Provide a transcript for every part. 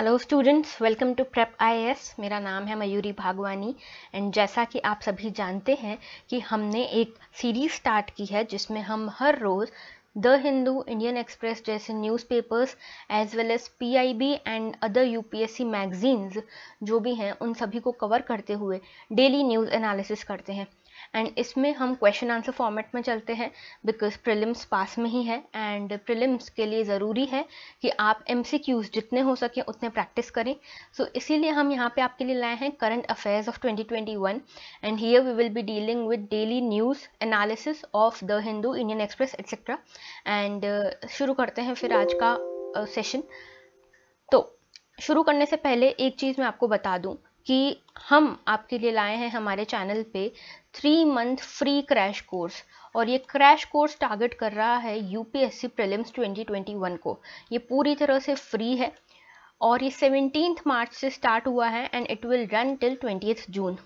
Hello students, welcome to Prep IAS. मेरा नाम है मयूरी भागवानी एंड जैसा कि आप सभी जानते हैं कि हमने एक सीरीज स्टार्ट की है जिसमें हम हर रोज़ द हिंदू, इंडियन एक्सप्रेस जैसे newspapers as well as PIB and other UPSC magazines जो भी हैं उन सभी को कवर करते हुए डेली न्यूज़ एनालिसिस करते हैं। एंड इसमें हम क्वेश्चन आंसर फॉर्मेट में चलते हैं बिकॉज प्रीलिम्स पास में ही है एंड प्रीलिम्स के लिए ज़रूरी है कि आप एमसीक्यूज जितने हो सके उतने प्रैक्टिस करें। सो इसीलिए हम यहाँ पे आपके लिए लाए हैं current affairs of 2021 and here we will be dealing with daily news analysis of the Hindu, Indian Express etcetera. And शुरू करते हैं फिर आज का सेशन। तो शुरू करने से पहले एक चीज़ मैं आपको बता दूं कि हम आपके लिए लाए हैं हमारे चैनल पे 3 मंथ फ्री क्रैश कोर्स, और ये क्रैश कोर्स टारगेट कर रहा है यूपीएससी प्रीलिम्स 2021 को। ये पूरी तरह से फ्री है और ये 17 मार्च से स्टार्ट हुआ है and it will run till 20 जून।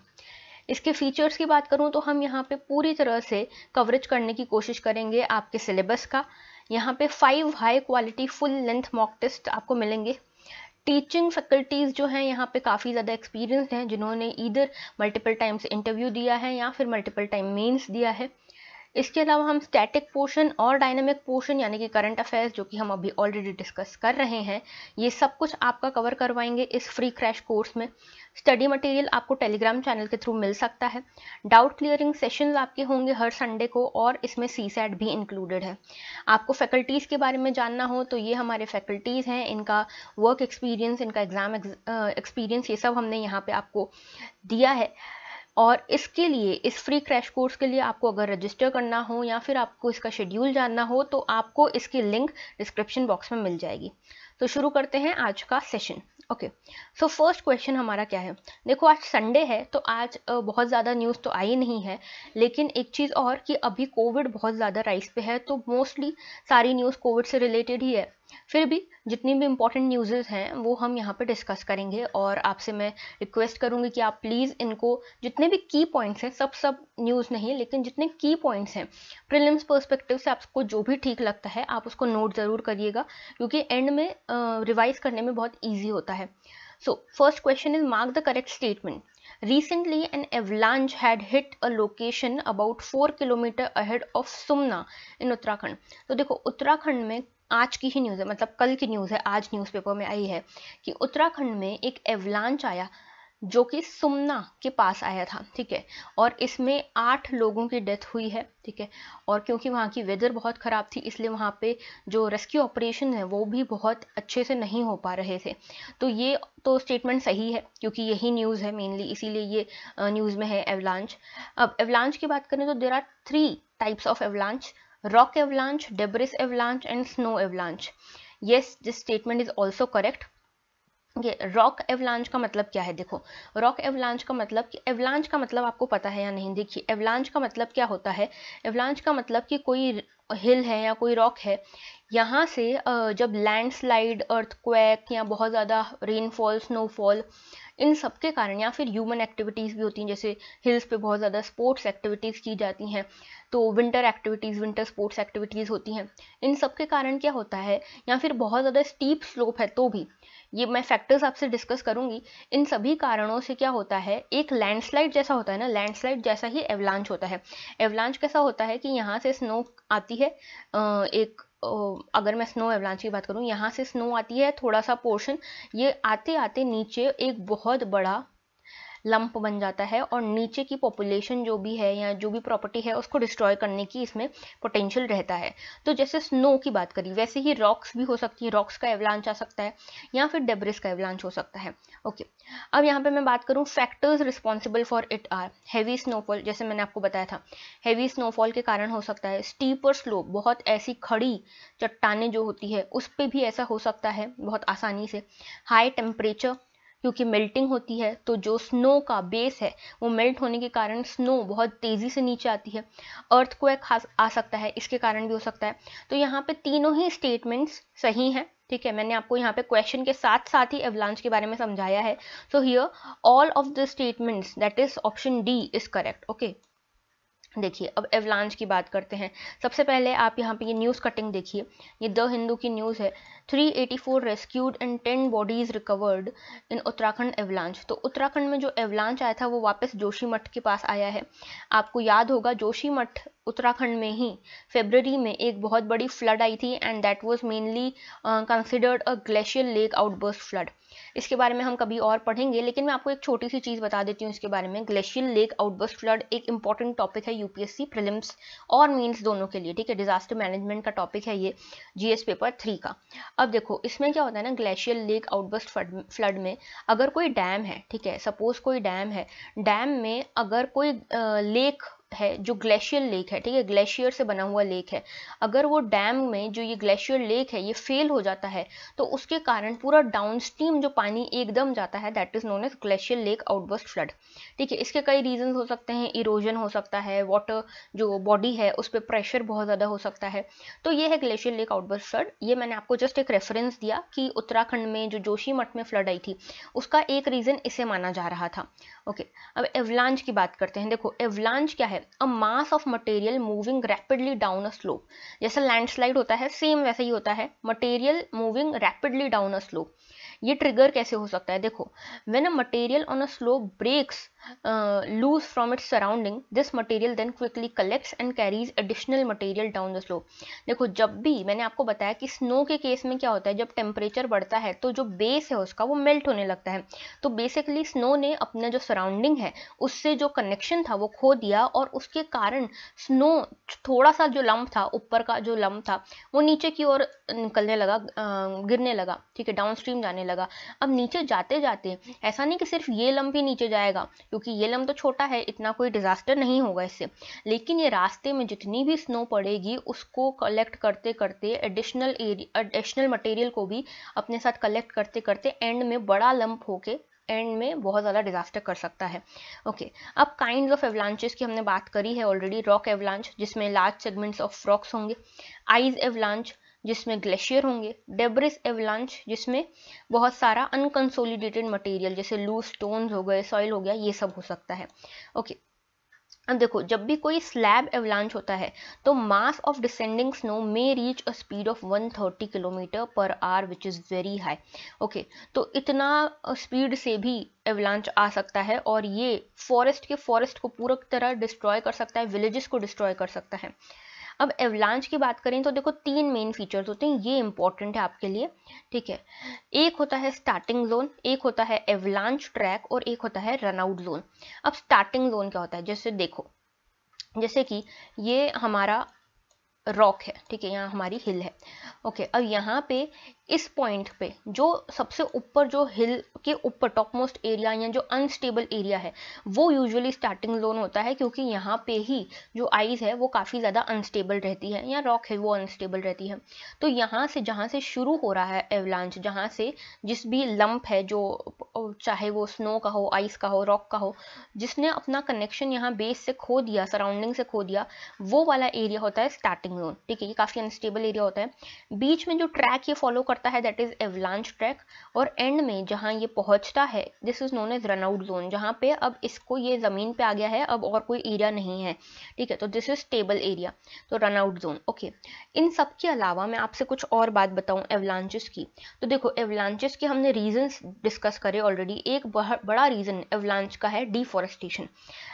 इसके फीचर्स की बात करूं तो हम यहाँ पे पूरी तरह से कवरेज करने की कोशिश करेंगे आपके सिलेबस का। यहाँ पे 5 high quality full length mock test आपको मिलेंगे। टीचिंग फैकल्टीज़ जो हैं यहाँ पे काफ़ी ज़्यादा एक्सपीरियंस्ड हैं, जिन्होंने ईदर मल्टीपल टाइम्स इंटरव्यू दिया है या फिर मल्टीपल टाइम मेंस दिया है। इसके अलावा हम स्टैटिक पोर्शन और डायनामिक पोर्शन यानी कि करंट अफेयर्स जो कि हम अभी ऑलरेडी डिस्कस कर रहे हैं, ये सब कुछ आपका कवर करवाएंगे इस फ्री क्रैश कोर्स में। स्टडी मटेरियल आपको टेलीग्राम चैनल के थ्रू मिल सकता है। डाउट क्लियरिंग सेशंस आपके होंगे हर संडे को और इसमें सीसैट भी इंक्लूडेड है। आपको फैकल्टीज़ के बारे में जानना हो तो ये हमारे फैकल्टीज़ हैं, इनका वर्क एक्सपीरियंस, इनका एग्ज़ाम एक्सपीरियंस, ये सब हमने यहाँ पे आपको दिया है। और इसके लिए, इस फ्री क्रैश कोर्स के लिए आपको अगर रजिस्टर करना हो या फिर आपको इसका शेड्यूल जानना हो तो आपको इसकी लिंक डिस्क्रिप्शन बॉक्स में मिल जाएगी। तो शुरू करते हैं आज का session. Okay, so first question हमारा क्या है। देखो, आज संडे है तो आज बहुत ज़्यादा न्यूज़ तो आई नहीं है, लेकिन एक चीज़ और कि अभी कोविड बहुत ज़्यादा राइज पे है तो मोस्टली सारी न्यूज़ कोविड से रिलेटेड ही है। फिर भी जितनी भी इम्पोर्टेंट न्यूज़ हैं वो हम यहाँ पे डिस्कस करेंगे और आपसे मैं रिक्वेस्ट करूँगी कि आप प्लीज़ इनको, जितने भी की पॉइंट्स हैं, सब न्यूज़ नहीं लेकिन जितने की पॉइंट्स हैं प्रीलिम्स पर्सपेक्टिव से आपको जो भी ठीक लगता है आप उसको नोट ज़रूर करिएगा, क्योंकि एंड में रिवाइज करने में बहुत ईजी होता है। So first question is mark the correct statement. Recently, an avalanche had hit a location about 4 kilometer ahead of Sumna in Uttarakhand. तो देखो, उत्तराखंड में आज की ही न्यूज़ है, मतलब कल की न्यूज़ है, आज न्यूज़पेपर में आई है कि उत्तराखंड में एक एवलांच आया जो कि सुमना के पास आया था, ठीक है। और इसमें 8 लोगों की डेथ हुई है, ठीक है। और क्योंकि वहाँ की वेदर बहुत ख़राब थी इसलिए वहाँ पे जो रेस्क्यू ऑपरेशन है वो भी बहुत अच्छे से नहीं हो पा रहे थे। तो ये तो स्टेटमेंट सही है क्योंकि यही न्यूज़ है मेनली, इसीलिए ये न्यूज़ में है एवलांच। अब एवलांच की बात करें तो there are 3 types of avalanche: rock avalanche, debris avalanche and snow avalanche. Yes, this statement is also correct. ये रॉक एवलांच का मतलब क्या है? देखो, रॉक एवलांच का मतलब कि एवलांच का मतलब आपको पता है या नहीं? देखिए, एवलांच का मतलब क्या होता है। एवलांच का मतलब कि कोई हिल है या कोई रॉक है, यहाँ से जब लैंडस्लाइड, अर्थक्वेक या बहुत ज़्यादा रेनफॉल, स्नोफॉल, इन सब के कारण, या फिर ह्यूमन एक्टिविटीज़ भी होती हैं, जैसे हिल्स पे बहुत ज़्यादा स्पोर्ट्स एक्टिविटीज़ की जाती हैं, तो winter activities, winter sports activities होती हैं, इन सब के कारण क्या होता है, या फिर बहुत ज़्यादा स्टीप स्लोप है तो भी, ये मैं फैक्टर्स आपसे डिस्कस करूंगी। इन सभी कारणों से क्या होता है, एक लैंडस्लाइड जैसा होता है ना, लैंडस्लाइड जैसा ही एवलांच होता है। एवलांच कैसा होता है कि यहाँ से स्नो आती है, अगर मैं स्नो एवलांच की बात करूँ, यहाँ से स्नो आती है थोड़ा सा पोर्शन, ये आते आते नीचे एक बहुत बड़ा लंप बन जाता है और नीचे की पॉपुलेशन जो भी है या जो भी प्रॉपर्टी है उसको डिस्ट्रॉय करने की इसमें पोटेंशियल रहता है। तो जैसे स्नो की बात करी वैसे ही रॉक्स भी हो सकती है, रॉक्स का एवलांच आ सकता है या फिर डेब्रिस का एवलांच हो सकता है। ओके, अब यहाँ पे मैं बात करूँ, factors responsible for it are heavy snowfall, जैसे मैंने आपको बताया था, हैवी स्नोफॉल के कारण हो सकता है। स्टीपर स्लोप, बहुत ऐसी खड़ी चट्टाने जो होती है उस पर भी ऐसा हो सकता है बहुत आसानी से। हाई टेम्परेचर, क्योंकि मेल्टिंग होती है तो जो स्नो का बेस है वो मेल्ट होने के कारण स्नो बहुत तेज़ी से नीचे आती है। अर्थक्वेक आ सकता है, इसके कारण भी हो सकता है। तो यहाँ पे तीनों ही स्टेटमेंट्स सही हैं, ठीक है। मैंने आपको यहाँ पे क्वेश्चन के साथ साथ ही एवलांच के बारे में समझाया है। So here all of the statements, that is option D is correct. Okay, देखिए अब एवलांच की बात करते हैं। सबसे पहले आप यहाँ पे ये न्यूज़ कटिंग देखिए, ये द हिंदू की न्यूज़ है। 384 rescued and 10 bodies recovered in Uttarakhand avalanche. तो उत्तराखंड में जो एवलांच आया था वो वापस जोशीमठ के पास आया है। आपको याद होगा जोशीमठ उत्तराखंड में ही फरवरी में एक बहुत बड़ी फ्लड आई थी and that was mainly considered a glacier lake outburst flood. इसके बारे में हम कभी और पढ़ेंगे, लेकिन मैं आपको एक छोटी सी चीज़ बता देती हूँ इसके बारे में। ग्लेशियर लेक आउटबर्स्ट फ्लड एक इंपॉर्टेंट टॉपिक है यूपीएससी प्रीलिम्स और मेंस दोनों के लिए, ठीक है। डिजास्टर मैनेजमेंट का टॉपिक है ये जीएस पेपर 3 का। अब देखो इसमें क्या होता है ना, ग्लेशियर लेक आउटबर्स्ट फ्लड में अगर कोई डैम है, ठीक है, सपोज कोई डैम है, डैम में अगर कोई लेक है जो ग्लेशियर लेक है, ठीक है, ग्लेशियर से बना हुआ लेक है, अगर वो डैम में जो ये ग्लेशियर लेक है ये फेल हो जाता है तो उसके कारण पूरा डाउनस्ट्रीम जो पानी एकदम जाता है that is known as glacier lake outburst flood, ठीक है। इसके कई रीजन हो सकते हैं, इरोजन हो सकता है, वाटर जो बॉडी है उस पर प्रेशर बहुत ज़्यादा हो सकता है। तो ये है ग्लेशियर लेक आउटबर्स्ट फ्लड। ये मैंने आपको जस्ट एक रेफरेंस दिया कि उत्तराखंड में जो जोशीमठ में फ्लड आई थी उसका एक रीजन इसे माना जा रहा था। ओके, अब एवलांच की बात करते हैं। देखो एवलांच क्या है, a mass of material moving rapidly down a slope. जैसा लैंडस्लाइड होता है सेम वैसा ही होता है, material moving rapidly down a slope. ये ट्रिगर कैसे हो सकता है, देखो when a material on a slope breaks loose from its surrounding this material then quickly collects and carries additional material down the slope. देखो जब भी मैंने आपको बताया कि स्नो के केस में क्या होता है, जब टेम्परेचर बढ़ता है तो जो बेस है उसका वो मेल्ट होने लगता है। तो बेसिकली स्नो ने अपना जो सराउंडिंग है उससे जो कनेक्शन था वो खो दिया और उसके कारण स्नो थोड़ा सा जो लंप था, ऊपर का जो लंप था वो नीचे की ओर निकलने लगा, गिरने लगा, ठीक है, डाउनस्ट्रीम जाने लगा। अब नीचे जाते जाते ऐसा नहीं कि सिर्फ ये लंप ही नीचे जाएगा, क्योंकि ये लंप तो छोटा है, इतना कोई डिजास्टर नहीं होगा इससे, लेकिन ये रास्ते में जितनी भी स्नो पड़ेगी उसको कलेक्ट करते करते एडिशनल मटेरियल को भी अपने साथ कलेक्ट करते करते एंड में बड़ा लंप होके एंड में बहुत ज़्यादा डिजास्टर कर सकता है। ओके, अब काइंड्स ऑफ एवलांचेस की हमने बात करी है ऑलरेडी। रॉक एवलांच जिसमें लार्ज सेगमेंट्स ऑफ रॉक्स होंगे, आइस एवलांच जिसमें ग्लेशियर होंगे, डेब्रिस एवलांच जिसमें बहुत सारा अनकंसोलिडेटेड मटेरियल जैसे लूज स्टोन्स हो गए, सॉइल हो गया, ये सब हो सकता है। ओके, अब देखो जब भी कोई स्लैब एवलांच होता है तो mass of descending snow may reach a speed of 130 kilometre per hour which is very high. Okay, तो इतना स्पीड से भी एवलांच आ सकता है और ये फॉरेस्ट को पूरी तरह डिस्ट्रॉय कर सकता है, विलेजेस को डिस्ट्रॉय कर सकता है। अब एवलांच की बात करें तो देखो 3 मेन फीचर्स होते हैं, ये इंपॉर्टेंट है आपके लिए, ठीक है। एक होता है स्टार्टिंग जोन, एक होता है एवलांच ट्रैक और एक होता है रन आउट जोन। अब स्टार्टिंग जोन क्या होता है, जैसे देखो जैसे कि ये हमारा रॉक है, ठीक है, यहाँ हमारी हिल है। ओके, अब यहाँ पे इस पॉइंट पे जो सबसे ऊपर जो हिल के ऊपर टॉप मोस्ट एरिया या जो अनस्टेबल एरिया है वो यूजुअली स्टार्टिंग जोन होता है, क्योंकि यहाँ पे ही जो आइस है वो काफ़ी ज़्यादा अनस्टेबल रहती है या रॉक है वो अनस्टेबल रहती है। तो यहाँ से जहाँ से शुरू हो रहा है एवलांच, जहाँ से जिस भी लंप है जो चाहे वो स्नो का हो, आइस का हो, रॉक का हो, जिसने अपना कनेक्शन यहाँ बेस से खो दिया, सराउंडिंग से खो दिया, वो वाला एरिया होता है स्टार्टिंग जोन, ठीक है। ये काफ़ी अनस्टेबल एरिया होता है। बीच में जो ट्रैक ये फॉलो करता है दैट इज एवलांच ट्रैक, और एंड में जहाँ ये पहुंचता है this is known as run out zone, जहाँ पे अब इसको ये ज़मीन पे आ गया है, अब और कोई एरिया नहीं है, ठीक है, तो दिस इज स्टेबल एरिया, तो रन आउट जोन। ओके, इन सब के अलावा मैं आपसे कुछ और बात बताऊं एवलांचेस की। तो देखो एवलांचेस के हमने रीजंस डिस्कस करे ऑलरेडी। एक बड़ा रीजन एवलांच का है डिफॉरेस्टेशन।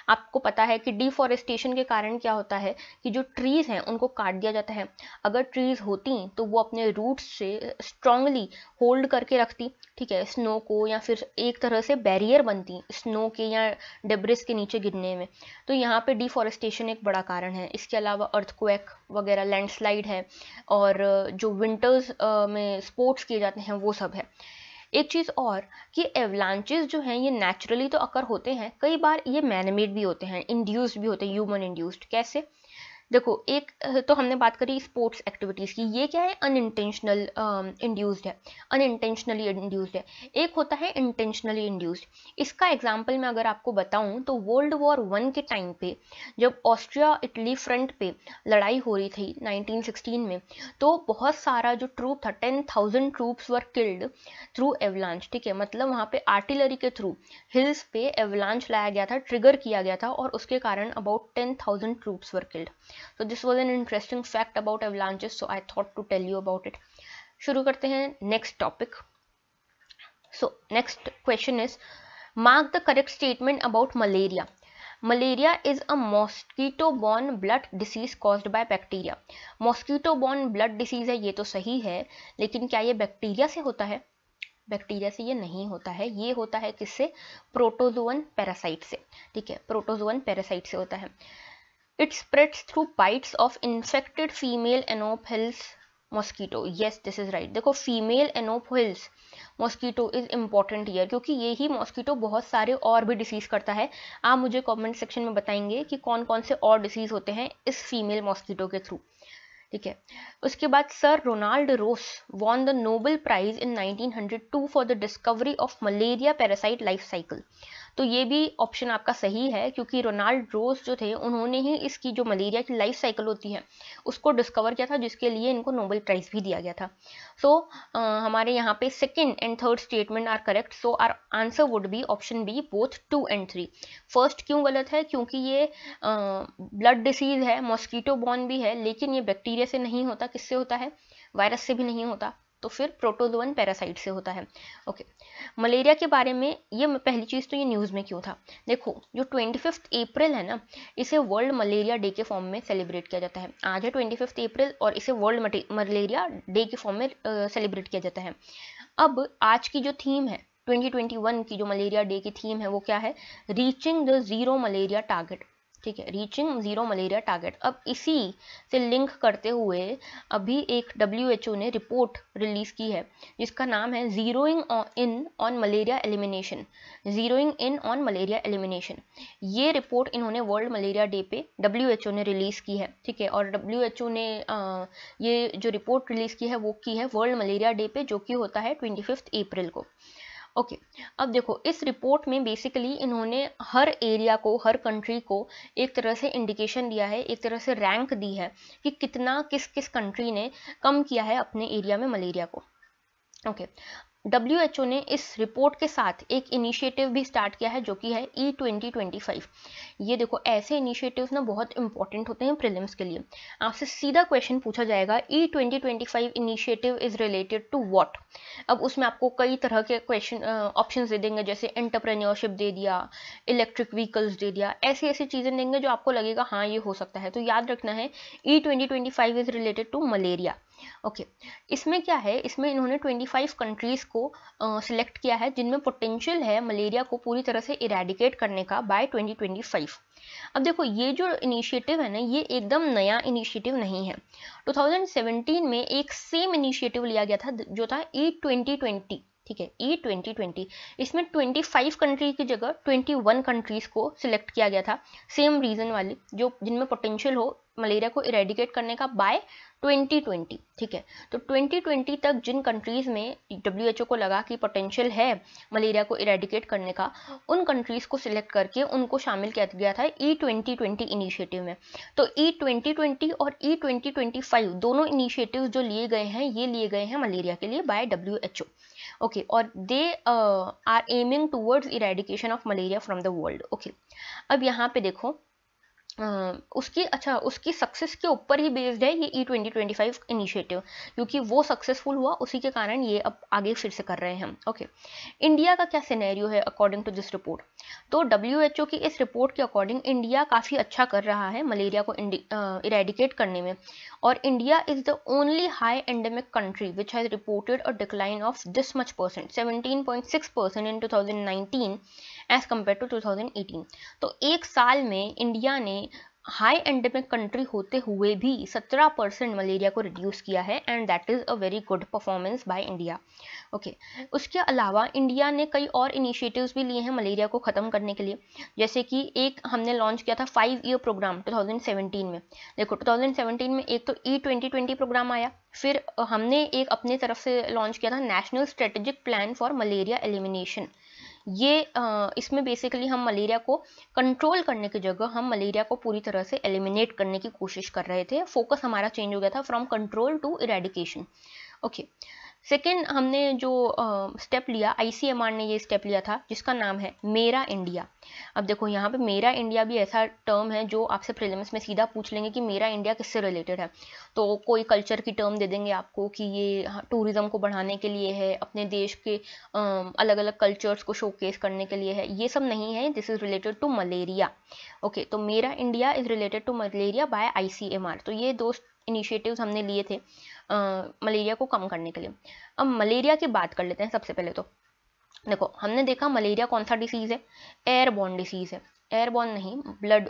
आपको पता है कि डिफॉरेस्टेशन के कारण क्या होता है कि जो ट्रीज हैं उनको काट दिया जाता है। अगर ट्रीज होती तो वो अपने रूट्स से स्ट्रांगली होल्ड करके रखती, ठीक है, स्नो को, या फिर एक तरह से बैरियर बनती स्नो के या डेब्रिस के नीचे गिरने में। तो यहाँ पे डिफॉरेस्टेशन एक बड़ा कारण है। इसके अलावा अर्थक्वेक वगैरह, लैंडस्लाइड है, और जो विंटर्स में स्पोर्ट्स किए जाते हैं वो सब है। एक चीज़ और कि एवलांचेस जो हैं ये नेचुरली तो अकर होते हैं, कई बार ये मैनमेड भी होते हैं, इंड्यूस्ड भी होते हैं, ह्यूमन इंड्यूस्ड। कैसे, देखो एक तो हमने बात करी स्पोर्ट्स एक्टिविटीज़ की, ये क्या है, अनइंटेंशनल इंड्यूस्ड है, अनइंटेंशनली इंड्यूस्ड है। एक होता है इंटेंशनली इंड्यूस्ड। इसका एग्जांपल मैं अगर आपको बताऊं तो वर्ल्ड वॉर 1 के टाइम पे जब ऑस्ट्रिया इटली फ्रंट पे लड़ाई हो रही थी 1916 में, तो बहुत सारा जो ट्रूप था, 10,000 troops were killed through avalanche. ठीक है, मतलब वहाँ पे आर्टिलरी के थ्रू हिल्स पे एवलांच लाया गया था, ट्रिगर किया गया था, और उसके कारण about 10,000 troops were killed. So this was an interesting fact about avalanches, so I thought to tell you about it. शुरू करते हैं next topic. So next question is, mark the correct statement about malaria. Malaria is a mosquito-borne blood disease caused by bacteria. Mosquito-borne blood disease है, ये तो सही है, लेकिन क्या ये बैक्टीरिया से होता है? बैक्टीरिया से ये नहीं होता है, ये होता है किससे? प्रोटोजोअन पैरासाइट से। ठीक है, प्रोटोजोअन पैरासाइट से होता है। It spreads through bites of infected female Anopheles mosquito. Yes, this is right. देखो female Anopheles mosquito is important here, क्योंकि ये ही मॉस्किटो बहुत सारे और भी डिसीज करता है। आप मुझे कमेंट सेक्शन में बताएंगे कि कौन कौन से और डिसीज होते हैं इस फीमेल मॉस्किटो के थ्रू। ठीक है, उसके बाद sir Ronald Ross won the Nobel prize in 1902 for the discovery of malaria parasite life cycle. तो ये भी ऑप्शन आपका सही है, क्योंकि रोनाल्ड रोस जो थे उन्होंने ही इसकी जो मलेरिया की लाइफ साइकिल होती है उसको डिस्कवर किया था, जिसके लिए इनको नोबेल प्राइज भी दिया गया था। सो हमारे यहाँ पे second and third statement are correct, so our answer would be option B both 2 and 3। First क्यों गलत है? क्योंकि ये ब्लड डिसीज है, मॉस्किटो बॉर्न भी है, लेकिन ये बैक्टीरिया से नहीं होता। किससे होता है? वायरस से भी नहीं होता, तो फिर प्रोटोजोअन पैरासाइट से होता है। ओके, मलेरिया के बारे में ये पहली चीज़ तो ये न्यूज़ में क्यों था? देखो जो 25 अप्रैल है ना, इसे वर्ल्ड मलेरिया डे के फॉर्म में सेलिब्रेट किया जाता है। आज है 25 अप्रैल और इसे वर्ल्ड मलेरिया डे के फॉर्म में सेलिब्रेट किया जाता है। अब आज की जो थीम है 2021 की, जो मलेरिया डे की थीम है, वो क्या है? Reaching the zero malaria target. ठीक है, रीचिंग जीरो मलेरिया टारगेट। अब इसी से लिंक करते हुए अभी एक WHO ने रिपोर्ट रिलीज की है जिसका नाम है zeroing in on malaria elimination. Zeroing in on malaria elimination, ये रिपोर्ट इन्होंने वर्ल्ड मलेरिया डे पे WHO ने रिलीज की है। ठीक है, और WHO ने ये जो रिपोर्ट रिलीज की है वो की है वर्ल्ड मलेरिया डे पे, जो कि होता है 25 अप्रैल को। ओके, अब देखो इस रिपोर्ट में बेसिकली इन्होंने हर एरिया को, हर कंट्री को एक तरह से इंडिकेशन दिया है, एक तरह से रैंक दी है कि कितना किस किस कंट्री ने कम किया है अपने एरिया में मलेरिया को। ओके, WHO ने इस रिपोर्ट के साथ एक इनिशिएटिव भी स्टार्ट किया है जो कि है E2025। ये देखो ऐसे इनिशिएटिव्स ना बहुत इंपॉर्टेंट होते हैं प्रीलिम्स के लिए। आपसे सीधा क्वेश्चन पूछा जाएगा E2025 initiative is related to what. अब उसमें आपको कई तरह के क्वेश्चन ऑप्शंस दे देंगे, जैसे एंटरप्रेन्योरशिप दे दिया, इलेक्ट्रिक व्हीकल्स दे दिया, ऐसी ऐसी चीज़ें देंगे जो आपको लगेगा हाँ ये हो सकता है। तो याद रखना है E2025 is related to malaria. Okay, इसमें क्या है, इसमें इन्होंने 25 कंट्रीज को सिलेक्ट किया है जिनमें पोटेंशियल है मलेरिया को पूरी तरह से इरेडिकेट करने का बाय 2025। अब देखो ये जो इनिशिएटिव है ना, ये एकदम नया इनिशिएटिव नहीं है। 2017 में एक सेम इनिशिएटिव लिया गया था जो था E2020। ठीक है, E2020, इसमें 25 कंट्री की जगह 21 कंट्रीज को सिलेक्ट किया गया था, सेम रीजन वाली, जो जिनमें पोटेंशियल हो मलेरिया को इरेडिकेट करने का बाय 2020। ठीक है, तो 2020 तक जिन कंट्रीज में WHO को लगा कि पोटेंशियल है मलेरिया को इरेडिकेट करने का, उन कंट्रीज को सिलेक्ट करके उनको शामिल किया गया था E2020 इनिशिएटिव में। तो E2020 और E2025 दोनों इनिशिएटिव जो लिए गए हैं, ये लिए गए हैं मलेरिया के लिए बाय WHO। ओके, और they are aiming towards eradication of malaria from the world. Okay, अब यहाँ पे देखो उसकी सक्सेस के ऊपर ही बेस्ड है ये E2025 इनिशिएटिव, क्योंकि वो सक्सेसफुल हुआ, उसी के कारण ये अब आगे फिर से कर रहे हैं हम। ओके, इंडिया का क्या सिनेरियो है अकॉर्डिंग टू दिस रिपोर्ट? तो WHO की इस रिपोर्ट के अकॉर्डिंग इंडिया काफ़ी अच्छा कर रहा है मलेरिया को इरेडिकेट करने में, और India is the only high endemic country which has reported a decline of this much percent, 17.6% in 2019 as compared to 2018। तो एक साल में इंडिया ने हाई एंडेमिक कंट्री होते हुए भी 17% मलेरिया को रिड्यूस किया है, and that is a very good performance by India. Okay, उसके अलावा इंडिया ने कई और इनिशिएटिव्स भी लिए हैं मलेरिया को ख़त्म करने के लिए। जैसे कि एक हमने लॉन्च किया था 5 ईयर प्रोग्राम 2017 में। देखो 2017 में एक तो E2020 प्रोग्राम आया, फिर हमने एक अपने तरफ से लॉन्च किया था national strategic plan for malaria elimination. ये इसमें बेसिकली हम मलेरिया को कंट्रोल करने की जगह हम मलेरिया को पूरी तरह से एलिमिनेट करने की कोशिश कर रहे थे। फोकस हमारा चेंज हो गया था from control to eradication. Okay, second हमने जो स्टेप लिया, ICMR ने ये स्टेप लिया था जिसका नाम है मेरा इंडिया। अब देखो यहाँ पे मेरा इंडिया भी ऐसा टर्म है जो आपसे प्रीलिम्स में सीधा पूछ लेंगे कि मेरा इंडिया किससे रिलेटेड है। तो कोई कल्चर की टर्म दे देंगे आपको कि ये टूरिज्म को बढ़ाने के लिए है, अपने देश के अलग अलग कल्चर्स को शोकेस करने के लिए है। ये सब नहीं है, this is related to malaria. Okay, तो मेरा India is related to malaria by ICMR। तो ये दो इनिशिएटिव्स हमने लिए थे मलेरिया को कम करने के लिए। अब मलेरिया की बात कर लेते हैं। सबसे पहले तो देखो हमने देखा मलेरिया कौन सा डिसीज़ है, एयरबॉर्न डिसीज़ है। एयरबॉर्न नहीं, ब्लड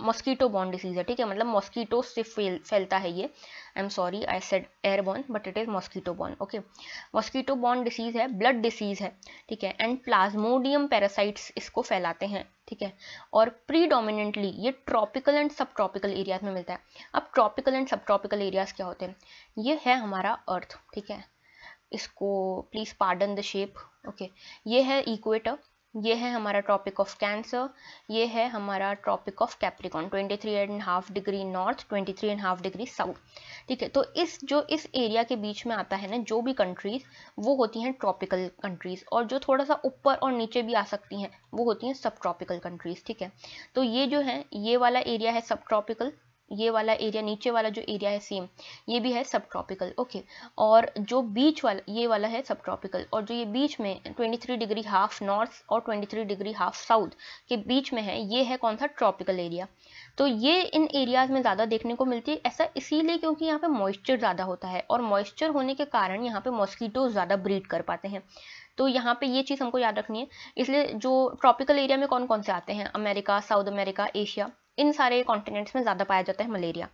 मॉस्किटो बॉर्न डिसीज़ है, ठीक है, मतलब मॉस्किटो से फैलता है ये। I am sorry I said airborne but it is mosquito borne. Okay, mosquito borne disease है, ब्लड डिसीज़ है, ठीक है, एंड प्लाज्मोडियम पैरासाइट्स इसको फैलाते हैं, ठीक है, और प्रीडोमिनेंटली ये ट्रॉपिकल एंड सब ट्रॉपिकल एरियाज में मिलता है। अब ट्रॉपिकल एंड सब ट्रॉपिकल एरियाज क्या होते हैं? ये है हमारा अर्थ, ठीक है, इसको please pardon the shape. Okay, ये है इक्वेटर, ये है हमारा ट्रॉपिक ऑफ कैंसर, ये है हमारा tropic of Capricorn 23.5 degree north, 23.5 degree south, ठीक है। तो इस एरिया के बीच में आता है ना जो भी कंट्रीज, वो होती हैं ट्रॉपिकल कंट्रीज, और जो थोड़ा सा ऊपर और नीचे भी आ सकती हैं वो होती हैं सब ट्रॉपिकल कंट्रीज, ठीक है। तो ये जो है ये वाला एरिया है सब ट्रॉपिकल, ये वाला एरिया नीचे वाला जो एरिया है सेम ये भी है सब ट्रॉपिकल। ओके, और जो बीच वाला ये वाला है सब ट्रॉपिकल, और जो ये बीच में 23 डिग्री हाफ नॉर्थ और 23 डिग्री हाफ साउथ के बीच में है ये है कौन सा ट्रॉपिकल एरिया। तो ये इन एरियाज में ज़्यादा देखने को मिलती है। ऐसा इसीलिए क्योंकि यहाँ पे मॉइस्चर ज़्यादा होता है, और मॉइस्चर होने के कारण यहाँ पे मॉस्किटो ज़्यादा ब्रीड कर पाते हैं। तो यहाँ पे ये चीज़ हमको याद रखनी है। इसलिए जो ट्रॉपिकल एरिया में कौन कौन से आते हैं, अमेरिका, साउथ अमेरिका, एशिया, इन सारे कॉन्टिनेंट्स में ज़्यादा पाया जाता है मलेरिया।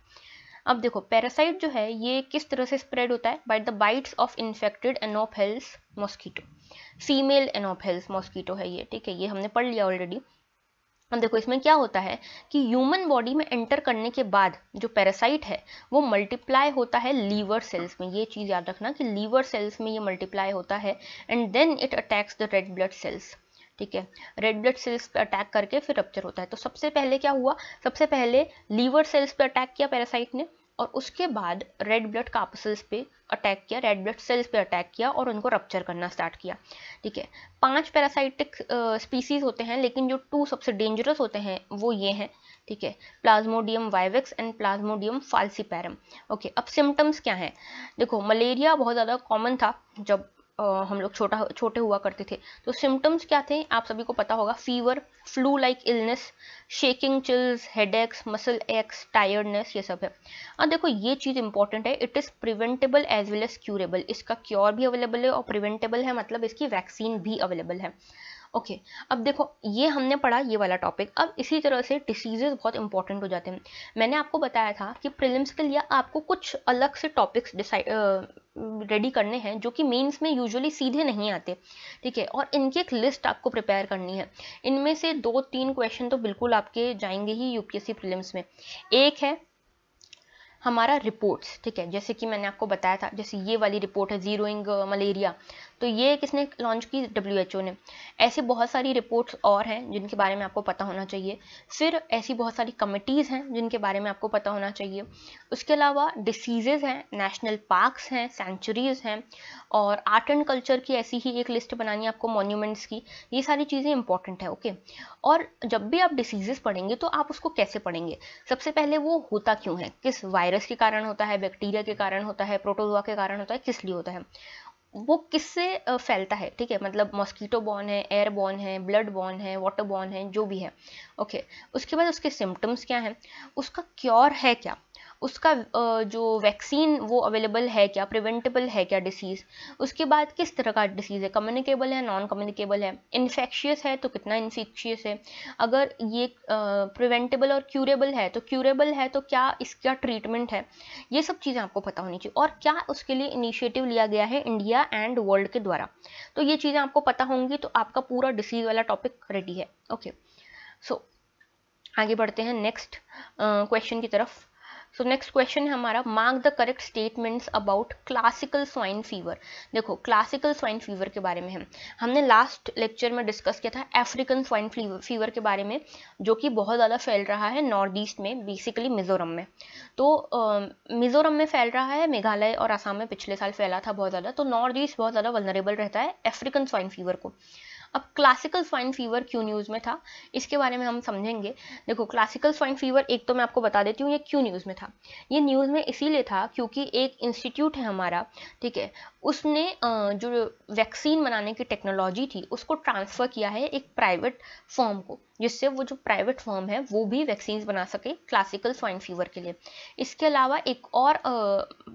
अब देखो पैरासाइट जो है ये किस तरह से स्प्रेड होता है, by the bites of infected Anopheles mosquito. Female Anopheles mosquito है ये, ठीक है, ये हमने पढ़ लिया ऑलरेडी। अब देखो इसमें क्या होता है कि ह्यूमन बॉडी में एंटर करने के बाद जो पैरासाइट है वो मल्टीप्लाई होता है लीवर सेल्स में। ये चीज़ याद रखना कि लीवर सेल्स में ये मल्टीप्लाई होता है, and then it attacks the red blood cells, ठीक है। रेड ब्लड सेल्स पे अटैक करके फिर रप्चर होता है। तो सबसे पहले क्या हुआ, सबसे पहले लीवर सेल्स पे अटैक किया पैरासाइट ने, और उसके बाद रेड ब्लड कार्पसेल्स पे अटैक किया, रेड ब्लड सेल्स पे अटैक किया और उनको रप्चर करना स्टार्ट किया, ठीक है। 5 पैरासाइटिक स्पीसीज होते हैं, लेकिन जो 2 सबसे डेंजरस होते हैं वो ये हैं, ठीक है, Plasmodium vivax and Plasmodium falciparum. Okay, अब सिम्टम्स क्या हैं? देखो मलेरिया बहुत ज़्यादा कॉमन था जब हम लोग छोटे हुआ करते थे। तो सिम्टम्स क्या थे आप सभी को पता होगा, fever, flu like illness, shaking, chills, headaches, muscle aches, tiredness, ये सब है। अब देखो ये चीज़ इंपॉर्टेंट है, it is preventable as well as curable. इसका क्योर भी अवेलेबल है और प्रिवेंटेबल है, मतलब इसकी वैक्सीन भी अवेलेबल है। ओके, अब देखो ये हमने पढ़ा ये वाला टॉपिक। अब इसी तरह से डिसीजेज बहुत इंपॉर्टेंट हो जाते हैं। मैंने आपको बताया था कि प्रीलिम्स के लिए आपको कुछ अलग से टॉपिक्स रेडी करने हैं जो कि मेंस में यूजुअली सीधे नहीं आते, ठीक है, और इनकी एक लिस्ट आपको प्रिपेयर करनी है। इनमें से 2-3 क्वेश्चन तो बिल्कुल आपके जाएंगे ही यूपीएससी प्रीलिम्स में। एक है हमारा रिपोर्ट्स, ठीक है, जैसे कि मैंने आपको बताया था, जैसे ये वाली रिपोर्ट है जीरोइंग मलेरिया, तो ये किसने लॉन्च की, WHO ने। ऐसे बहुत सारी रिपोर्ट्स और हैं जिनके बारे में आपको पता होना चाहिए। फिर ऐसी बहुत सारी कमिटीज़ हैं जिनके बारे में आपको पता होना चाहिए। उसके अलावा डिसीजेज़ हैं, नेशनल पार्क्स हैं, सेंचुरीज़ हैं, और आर्ट एंड कल्चर की ऐसी ही एक लिस्ट बनानी है आपको, मॉन्यूमेंट्स की। ये सारी चीज़ें इंपॉर्टेंट है, ओके। और जब भी आप डिसीजेज़ पढ़ेंगे तो आप उसको कैसे पढ़ेंगे, सबसे पहले वो होता क्यों है, किस वायरस के कारण होता है, बैक्टीरिया के कारण होता है, प्रोटोजोआ के कारण होता है, किस लिए होता है, वो किससे फैलता है, ठीक है, मतलब मॉस्किटो बॉर्न है, एयर बॉर्न है, ब्लड बॉर्न है, वाटर बॉर्न है, जो भी है, ओके। उसके बाद उसके सिम्टम्स क्या हैं, उसका क्योर है क्या, उसका जो वैक्सीन वो अवेलेबल है क्या, प्रिवेंटेबल है क्या डिसीज़, उसके बाद किस तरह का डिसीज़ है, कम्युनिकेबल है, नॉन कम्युनिकेबल है, इन्फेक्शियस है तो कितना इन्फेक्शियस है, अगर ये प्रिवेंटेबल और क्यूरेबल है तो क्या इसका ट्रीटमेंट है, ये सब चीज़ें आपको पता होनी चाहिए। और क्या उसके लिए इनिशिएटिव लिया गया है इंडिया एंड वर्ल्ड के द्वारा, तो ये चीज़ें आपको पता होंगी तो आपका पूरा डिसीज़ वाला टॉपिक रेडी है। ओके, सो आगे बढ़ते हैं नेक्स्ट क्वेश्चन की तरफ। सो नेक्स्ट क्वेश्चन है हमारा, mark the correct statements about classical swine fever. देखो क्लासिकल स्वाइन फीवर के बारे में हमने लास्ट लेक्चर में डिस्कस किया था अफ्रीकन स्वाइन फीवर के बारे में, जो कि बहुत ज़्यादा फैल रहा है नॉर्थ ईस्ट में, बेसिकली मिजोरम में। तो मिजोरम में फैल रहा है, मेघालय और असम में पिछले साल फैला था बहुत ज़्यादा, तो नॉर्थ ईस्ट बहुत ज़्यादा वल्नरेबल रहता है अफ्रीकन स्वाइन फीवर को। अब क्लासिकल स्वाइन फीवर क्यों न्यूज़ में था, इसके बारे में हम समझेंगे। देखो क्लासिकल स्वाइन फीवर, एक तो मैं आपको बता देती हूँ ये क्यों न्यूज़ में था। ये न्यूज़ में इसीलिए था क्योंकि एक इंस्टीट्यूट है हमारा, ठीक है, उसने जो वैक्सीन बनाने की टेक्नोलॉजी थी उसको ट्रांसफ़र किया है एक प्राइवेट फर्म को, जिससे वो जो प्राइवेट फर्म है वो भी वैक्सीन बना सके क्लासिकल स्वाइन फीवर के लिए। इसके अलावा एक और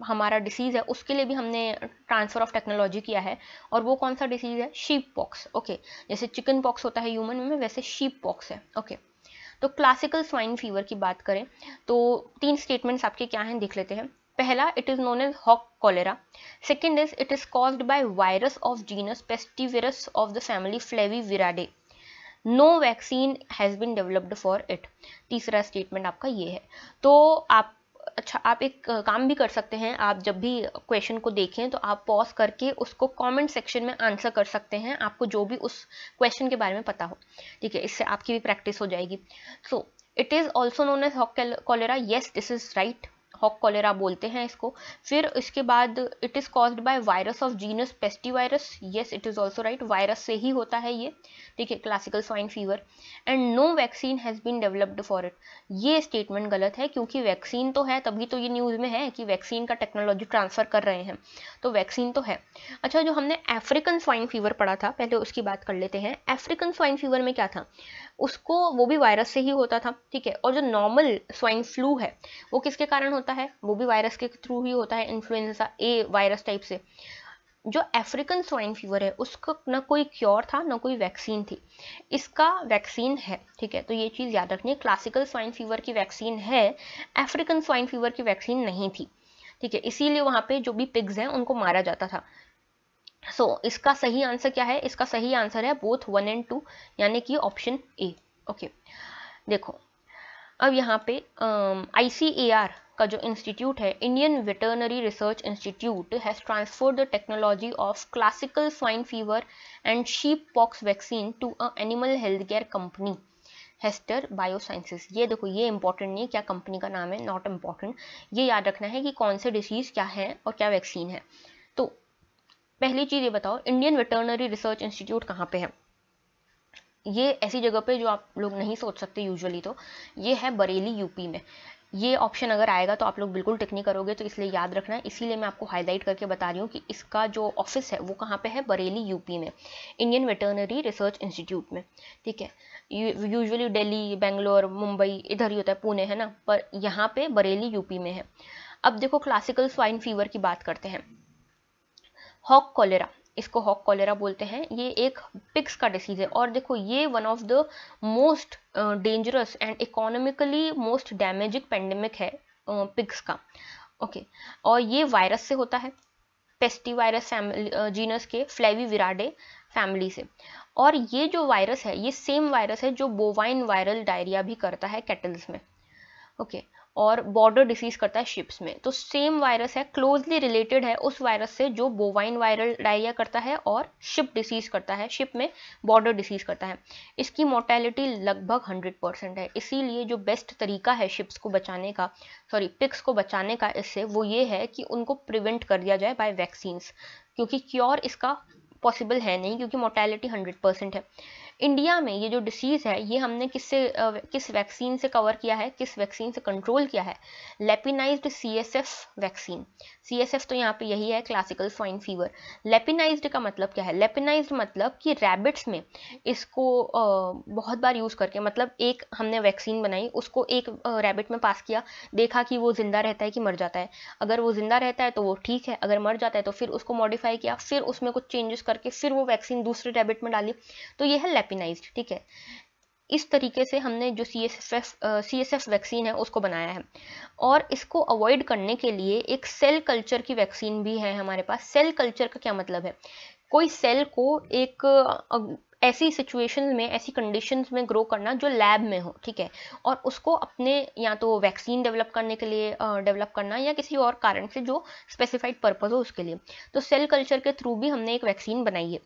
हमारा डिसीज़ है, उसके लिए भी हमने ट्रांसफ़र ऑफ टेक्नोलॉजी किया है, और वो कौन सा डिसीज़ है, शीप पॉक्स। ओके, जैसे चिकन पॉक्स होता है ह्यूमन में, वैसे शीप पॉक्स है। ओके, तो क्लासिकल स्वाइन फीवर की बात करें तो 3 स्टेटमेंट्स आपके क्या हैं देख लेते हैं। पहला, it is known as hog cholera. Second is, it is caused by virus of genus Pestivirus of the family Flaviviridae, no vaccine has been developed for it. तीसरा स्टेटमेंट आपका ये है। तो आप एक काम भी कर सकते हैं, आप जब भी क्वेश्चन को देखें तो आप पॉज करके उसको कमेंट सेक्शन में आंसर कर सकते हैं, आपको जो भी उस क्वेश्चन के बारे में पता हो, ठीक है, इससे आपकी भी प्रैक्टिस हो जाएगी। So it is also known as hog cholera, yes this is right, hog cholera बोलते हैं इसको। फिर इसके बाद, it is caused by virus of genus Pestivirus, yes it is also right, virus से ही होता है ये, ठीक है, classical swine fever. And no vaccine has been developed for it, ये स्टेटमेंट गलत है, क्योंकि वैक्सीन तो है, तभी तो ये न्यूज़ में है कि वैक्सीन का टेक्नोलॉजी ट्रांसफ़र कर रहे हैं, तो वैक्सीन तो है। अच्छा, जो हमने अफ्रीकन स्वाइन फीवर पढ़ा था, पहले उसकी बात कर लेते हैं। अफ्रीकन स्वाइन फीवर में क्या था, उसको वो भी वायरस से ही होता था, ठीक है, और जो नॉर्मल स्वाइन फ्लू है वो किसके कारण होता है, वो भी वायरस के थ्रू ही होता है, इन्फ्लुएंजा ए वायरस टाइप से। जो अफ्रीकन स्वाइन फीवर है उसका ना कोई क्योर था ना कोई वैक्सीन थी, इसका वैक्सीन है, ठीक है, तो ये चीज़ याद रखनी है, क्लासिकल स्वाइन फीवर की वैक्सीन है, अफ्रीकन स्वाइन फीवर की वैक्सीन नहीं थी, ठीक है, इसीलिए वहाँ पे जो भी पिग्स हैं उनको मारा जाता था। सो इसका सही आंसर क्या है, इसका सही आंसर है बोथ 1 and 2, यानी कि ऑप्शन ए। ओके, देखो अब यहाँ पे ICAR का जो इंस्टीट्यूट है, Indian veterinary research institute, has transferred the technology of classical swine fever and sheep pox vaccine to a animal health care company, Hester Biosciences. ये देखो, ये इंपॉर्टेंट नहीं है क्या कंपनी का नाम है, नॉट इम्पॉर्टेंट, ये याद रखना है कि कौन से डिसीज़ क्या है और क्या वैक्सीन है। तो पहली चीज़ ये बताओ, इंडियन वेटरनरी रिसर्च इंस्टीट्यूट कहाँ पे है। ये ऐसी जगह पे जो आप लोग नहीं सोच सकते यूजुअली, तो ये है बरेली यूपी में। ये ऑप्शन अगर आएगा तो आप लोग बिल्कुल टिक नहीं करोगे, तो इसलिए याद रखना है, इसीलिए मैं आपको हाईलाइट करके बता रही हूँ कि इसका जो ऑफिस है वो कहाँ पे है, बरेली यूपी में, इंडियन वेटरनरी रिसर्च इंस्टीट्यूट में, ठीक है। यूजुअली दिल्ली, बेंगलोर, मुंबई इधर ही होता है, पुणे है ना, पर यहाँ पे बरेली यूपी में है। अब देखो क्लासिकल स्वाइन फीवर की बात करते हैं। हॉक कॉलेरा, इसको हॉक कॉलेरा बोलते हैं, ये एक पिग्स का डिसीज है, और देखो ये one of the most dangerous and economically most damaging pandemic है पिग्स का। ओके, और ये वायरस से होता है, पेस्टिवायरस जीनस के फ्लेविविराडे फैमिली से। और ये जो वायरस है, ये सेम वायरस है जो बोवाइन वायरल डायरिया भी करता है कैटल्स में, ओके, और बॉर्डर डिसीज करता है शिप्स में। तो सेम वायरस है, क्लोजली रिलेटेड है उस वायरस से जो बोवाइन वायरल डायरिया करता है और शिप डिसीज करता है, शिप में बॉर्डर डिसीज करता है। इसकी मोर्टेलिटी लगभग 100% है, इसीलिए जो बेस्ट तरीका है शिप्स को बचाने का, सॉरी पिग्स को बचाने का इससे, वो ये है कि उनको प्रिवेंट कर दिया जाए बाय वैक्सीन्स, क्योंकि क्योर इसका पॉसिबल है नहीं, क्योंकि मोर्टेलिटी 100% है। इंडिया में ये जो डिसीज़ है ये हमने किस वैक्सीन से कवर किया है, किस वैक्सीन से कंट्रोल किया है? लेपिनाइज्ड CSF वैक्सीन। CSF तो यहाँ पे यही है, क्लासिकल स्वाइन फीवर। लेपिनाइज्ड का मतलब क्या है? लेपिनाइज्ड मतलब कि रैबिट्स में इसको बहुत बार यूज़ करके, मतलब एक हमने वैक्सीन बनाई, उसको एक रैबिट में पास किया, देखा कि वो जिंदा रहता है कि मर जाता है। अगर वो जिंदा रहता है तो वो ठीक है, अगर मर जाता है तो फिर उसको मॉडिफाई किया, फिर उसमें कुछ चेंजेस करके फिर वो वैक्सीन दूसरे रैबिट में डाली, तो ये है लेपिनाइज्ड, ठीक है। इस तरीके से हमने जो CSF वैक्सीन है उसको बनाया है। और इसको अवॉइड करने के लिए एक सेल कल्चर की वैक्सीन भी है हमारे पास। सेल कल्चर का क्या मतलब है? कोई सेल को एक ऐसी सिचुएशन में, ऐसी कंडीशंस में ग्रो करना जो लैब में हो, ठीक है, और उसको अपने या तो वैक्सीन डेवलप करने के लिए डेवलप करना, या किसी और कारण से जो स्पेसिफाइड पर्पज हो उसके लिए। तो सेल कल्चर के थ्रू भी हमने एक वैक्सीन बनाई है।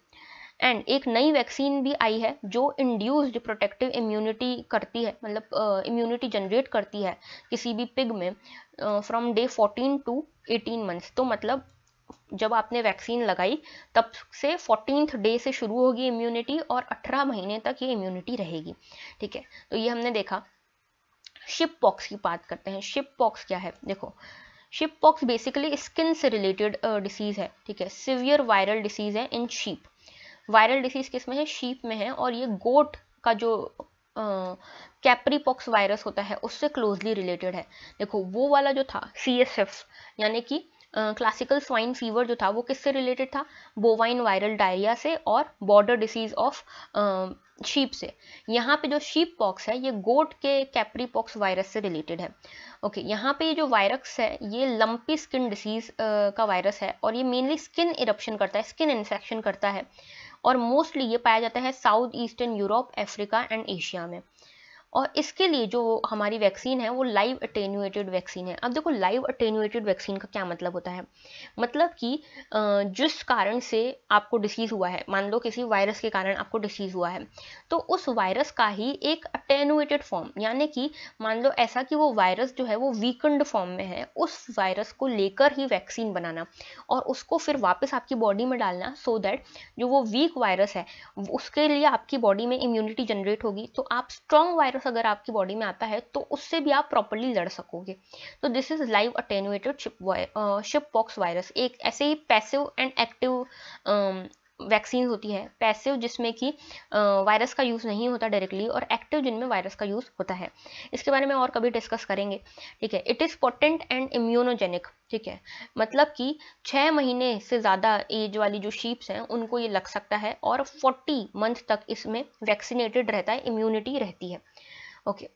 एंड एक नई वैक्सीन भी आई है जो इंड्यूस्ड प्रोटेक्टिव इम्यूनिटी करती है, मतलब इम्यूनिटी जनरेट करती है किसी भी पिग में फ्रॉम डे 14 to 18 मंथ्स। तो मतलब जब आपने वैक्सीन लगाई तब से 14th डे से शुरू होगी इम्यूनिटी और 18 महीने तक ये इम्यूनिटी रहेगी, ठीक है। तो ये हमने देखा। शिप पॉक्स की बात करते हैं। शिप पॉक्स क्या है? देखो, शिप पॉक्स बेसिकली स्किन से रिलेटेड डिसीज है, ठीक है। सिवियर वायरल डिसीज है इन शीप। वायरल डिसीज किस में है? शीप में है। और ये गोट का जो कैप्रीपॉक्स वायरस होता है उससे क्लोजली रिलेटेड है। देखो, वो वाला जो था CSF यानी कि क्लासिकल स्वाइन फीवर जो था वो किससे रिलेटेड था? बोवाइन वायरल डायरिया से और बॉर्डर डिसीज ऑफ शीप से। यहाँ पे जो शीप पॉक्स है ये गोट के कैप्रीपॉक्स वायरस से रिलेटेड है। ओके, यहाँ पे ये जो वायरस है ये लंपी स्किन डिसीज का वायरस है और ये मेनली स्किन इरप्शन करता है, स्किन इन्फेक्शन करता है। और मोस्टली ये पाया जाता है south eastern Europe, Africa and Asia में। और इसके लिए जो हमारी वैक्सीन है वो लाइव अटेन्यूएटेड वैक्सीन है। अब देखो, लाइव अटेन्यूएटेड वैक्सीन का क्या मतलब होता है? मतलब कि जिस कारण से आपको डिसीज हुआ है, मान लो किसी वायरस के कारण आपको डिसीज हुआ है, तो उस वायरस का ही एक अटेन्यूएटेड फॉर्म, यानी कि मान लो ऐसा कि वो वायरस जो है वो वीकन्ड फॉर्म में है, उस वायरस को लेकर ही वैक्सीन बनाना और उसको फिर वापस आपकी बॉडी में डालना, सो दैट जो वो वीक वायरस है उसके लिए आपकी बॉडी में इम्यूनिटी जनरेट होगी, तो आप स्ट्रॉन्ग वायरस अगर आपकी बॉडी में आता है तो उससे भी आप प्रॉपर्ली लड़ सकोगे। तो this is live attenuated ship pox virus. एक ऐसे ही पैसिव एंड एक्टिव वैक्सीन होती है। पैसिव जिसमें कि वायरस का यूज़ नहीं होता डायरेक्टली, और एक्टिव जिनमें वायरस का यूज़ होता है। इसके बारे में और कभी डिस्कस करेंगे, ठीक है। It is potent and immunogenic, ठीक है, मतलब कि 6 महीने से ज़्यादा एज वाली जो शीप्स हैं उनको ये लग सकता है और 40 मंथ तक इसमें वैक्सीनेटेड रहता है, इम्यूनिटी रहती है। ओके,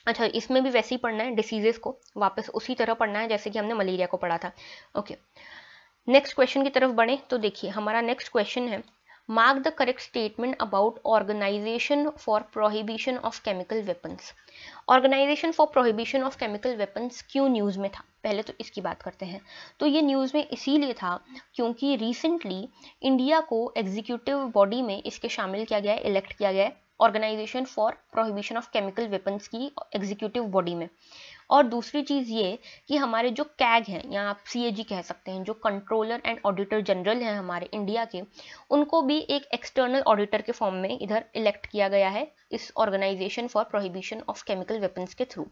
अच्छा, इसमें भी वैसे ही पढ़ना है, डिसीजेस को वापस उसी तरह पढ़ना है जैसे कि हमने मलेरिया को पढ़ा था। ओके, नेक्स्ट क्वेश्चन की तरफ बढ़े तो देखिए हमारा नेक्स्ट क्वेश्चन है, mark the correct statement about organisation for prohibition of chemical weapons. Organisation for prohibition of chemical weapons क्यों न्यूज़ में था? पहले तो इसकी बात करते हैं। तो ये न्यूज़ में इसीलिए था क्योंकि रिसेंटली इंडिया को एग्जीक्यूटिव बॉडी में इसके शामिल किया गया है, इलेक्ट किया गया है, organisation for prohibition of chemical weapons की एग्जीक्यूटिव बॉडी में। और दूसरी चीज़ ये कि हमारे जो कैग हैं, या आप CAG कह सकते हैं, जो कंट्रोलर एंड ऑडिटर जनरल हैं हमारे इंडिया के, उनको भी एक एक्सटर्नल ऑडिटर के फॉर्म में इधर इलेक्ट किया गया है इस organisation for prohibition of chemical weapons के थ्रू।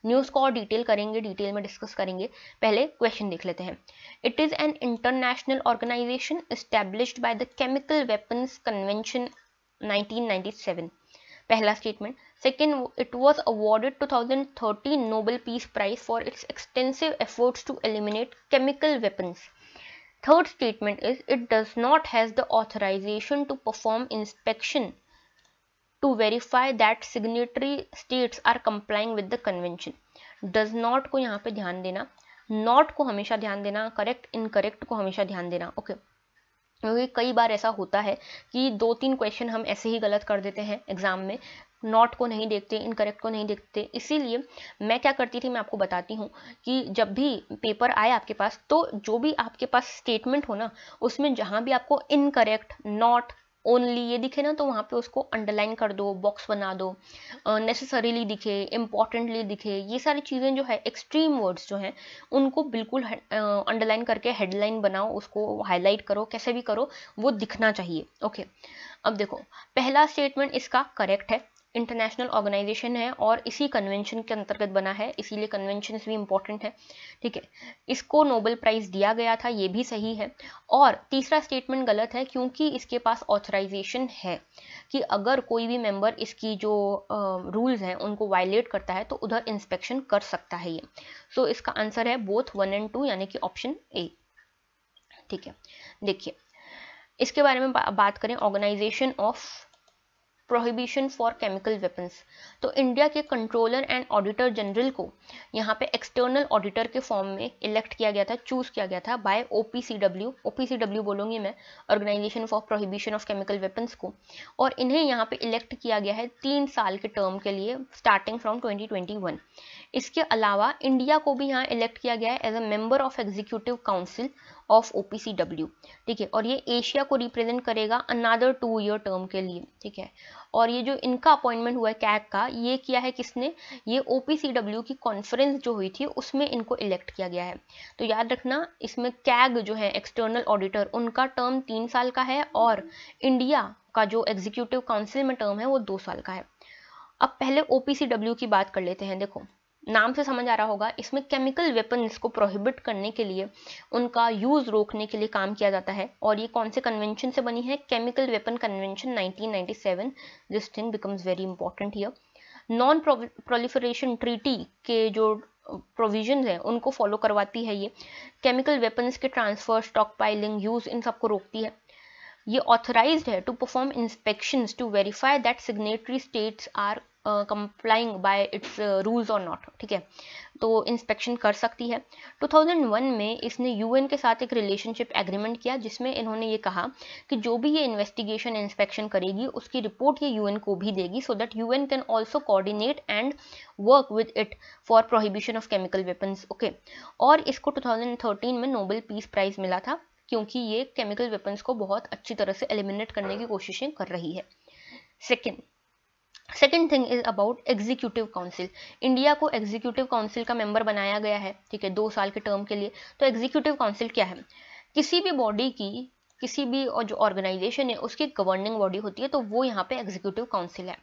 न्यूज़ को और डिटेल करेंगे, डिटेल में डिस्कस करेंगे। पहले क्वेश्चन देख लेते हैं। It is an international organisation established by the chemical weapons convention 1997। पहला statement. Second, it was awarded 2013 Nobel Peace Prize for its extensive efforts to eliminate chemical weapons. Third statement is, it does not has the authorization to perform inspection to verify that signatory states are complying with the convention. Does not को यहाँ पे ध्यान देना, not को हमेशा ध्यान देना, correct incorrect को हमेशा ध्यान देना। ओके, क्योंकि कई बार ऐसा होता है कि 2-3 क्वेश्चन हम ऐसे ही गलत कर देते हैं एग्जाम में, नॉट को नहीं देखते, इनकरेक्ट को नहीं देखते। इसीलिए मैं क्या करती थी, मैं आपको बताती हूँ कि जब भी पेपर आए आपके पास, तो जो भी आपके पास स्टेटमेंट हो ना, उसमें जहाँ भी आपको इनकरेक्ट, नॉट, ओनली ये दिखे ना तो वहाँ पे उसको अंडरलाइन कर दो, बॉक्स बना दो, नेसेसरीली दिखे, इम्पॉर्टेंटली दिखे, ये सारी चीज़ें जो है एक्सट्रीम वर्ड्स जो हैं उनको बिल्कुल अंडरलाइन करके हेडलाइन बनाओ, उसको हाईलाइट करो, कैसे भी करो, वो दिखना चाहिए। ओके, अब देखो पहला स्टेटमेंट इसका करेक्ट है, इंटरनेशनल ऑर्गेनाइजेशन है और इसी कन्वेंशन के अंतर्गत बना है, इसीलिए कन्वेंशन भी इंपॉर्टेंट है, ठीक है। इसको नोबेल प्राइज दिया गया था, ये भी सही है। और तीसरा स्टेटमेंट गलत है क्योंकि इसके पास ऑथराइजेशन है कि अगर कोई भी मेंबर इसकी जो रूल्स हैं उनको वायलेट करता है तो उधर इंस्पेक्शन कर सकता है ये। सो इसका आंसर है बोथ 1 और 2 यानी कि ऑप्शन ए, ठीक है। देखिए इसके बारे में बात करें, organisation of prohibition for chemical weapons, तो इंडिया के कंट्रोलर एंड ऑडिटर जनरल को यहाँ पे एक्सटर्नल ऑडिटर के फॉर्म में इलेक्ट किया गया था, चूज किया गया था बाय OPCW, OPCW बोलूंगी मैं, organisation for prohibition of chemical weapons को, और इन्हें यहाँ पे इलेक्ट किया गया है 3 साल के टर्म के लिए स्टार्टिंग फ्रॉम 2021। इसके अलावा इंडिया को भी यहाँ इलेक्ट किया गया है as a member of executive council of OPCW, ठीक है, और ये एशिया को रिप्रेजेंट करेगा अनदर 2 ईयर टर्म के लिए, ठीक है। और ये जो इनका अपॉइंटमेंट हुआ है कैग का, ये किया है किसने, ये OPCW की कॉन्फ्रेंस जो हुई थी उसमें इनको इलेक्ट किया गया है। तो याद रखना इसमें कैग जो है एक्सटर्नल ऑडिटर, उनका टर्म 3 साल का है और इंडिया का जो एग्जीक्यूटिव काउंसिल में टर्म है वो 2 साल का है। अब पहले OPCW की बात कर लेते हैं। देखो नाम से समझ आ रहा होगा, इसमें केमिकल वेपन्स को प्रोहिबिट करने के लिए, उनका यूज रोकने के लिए काम किया जाता है। और ये कौन से कन्वेंशन से बनी है, chemical weapon convention 1997। This thing becomes very important here. Non proliferation treaty के जो प्रोविजन है उनको फॉलो करवाती है ये। केमिकल वेपन्स के ट्रांसफर, स्टॉक पाइलिंग, यूज, इन सबको रोकती है। ये ऑथराइज्ड है to perform inspections to verify that signatory states are complying by its rules और नॉट, ठीक है, तो इंस्पेक्शन कर सकती है। 2001 में इसने UN के साथ एक रिलेशनशिप एग्रीमेंट किया जिसमें इन्होंने ये कहा कि जो भी ये इन्वेस्टिगेशन इंस्पेक्शन करेगी उसकी रिपोर्ट ये UN को भी देगी, so that UN can also coordinate and work with it for prohibition of chemical weapons, okay. और इसको 2013 में नोबेल पीस प्राइज मिला था क्योंकि ये केमिकल वेपन्स को बहुत अच्छी तरह से एलिमिनेट करने की कोशिशें कर रही है। Second thing is about executive council. India को एग्जीक्यूटिव काउंसिल का मेंबर बनाया गया है, ठीक है, 2 साल के टर्म के लिए। तो एग्जीक्यूटिव काउंसिल क्या है, किसी भी बॉडी की, किसी भी जो ऑर्गेनाइजेशन है उसकी गवर्निंग बॉडी होती है, तो वो यहाँ पे एग्जीक्यूटिव काउंसिल है।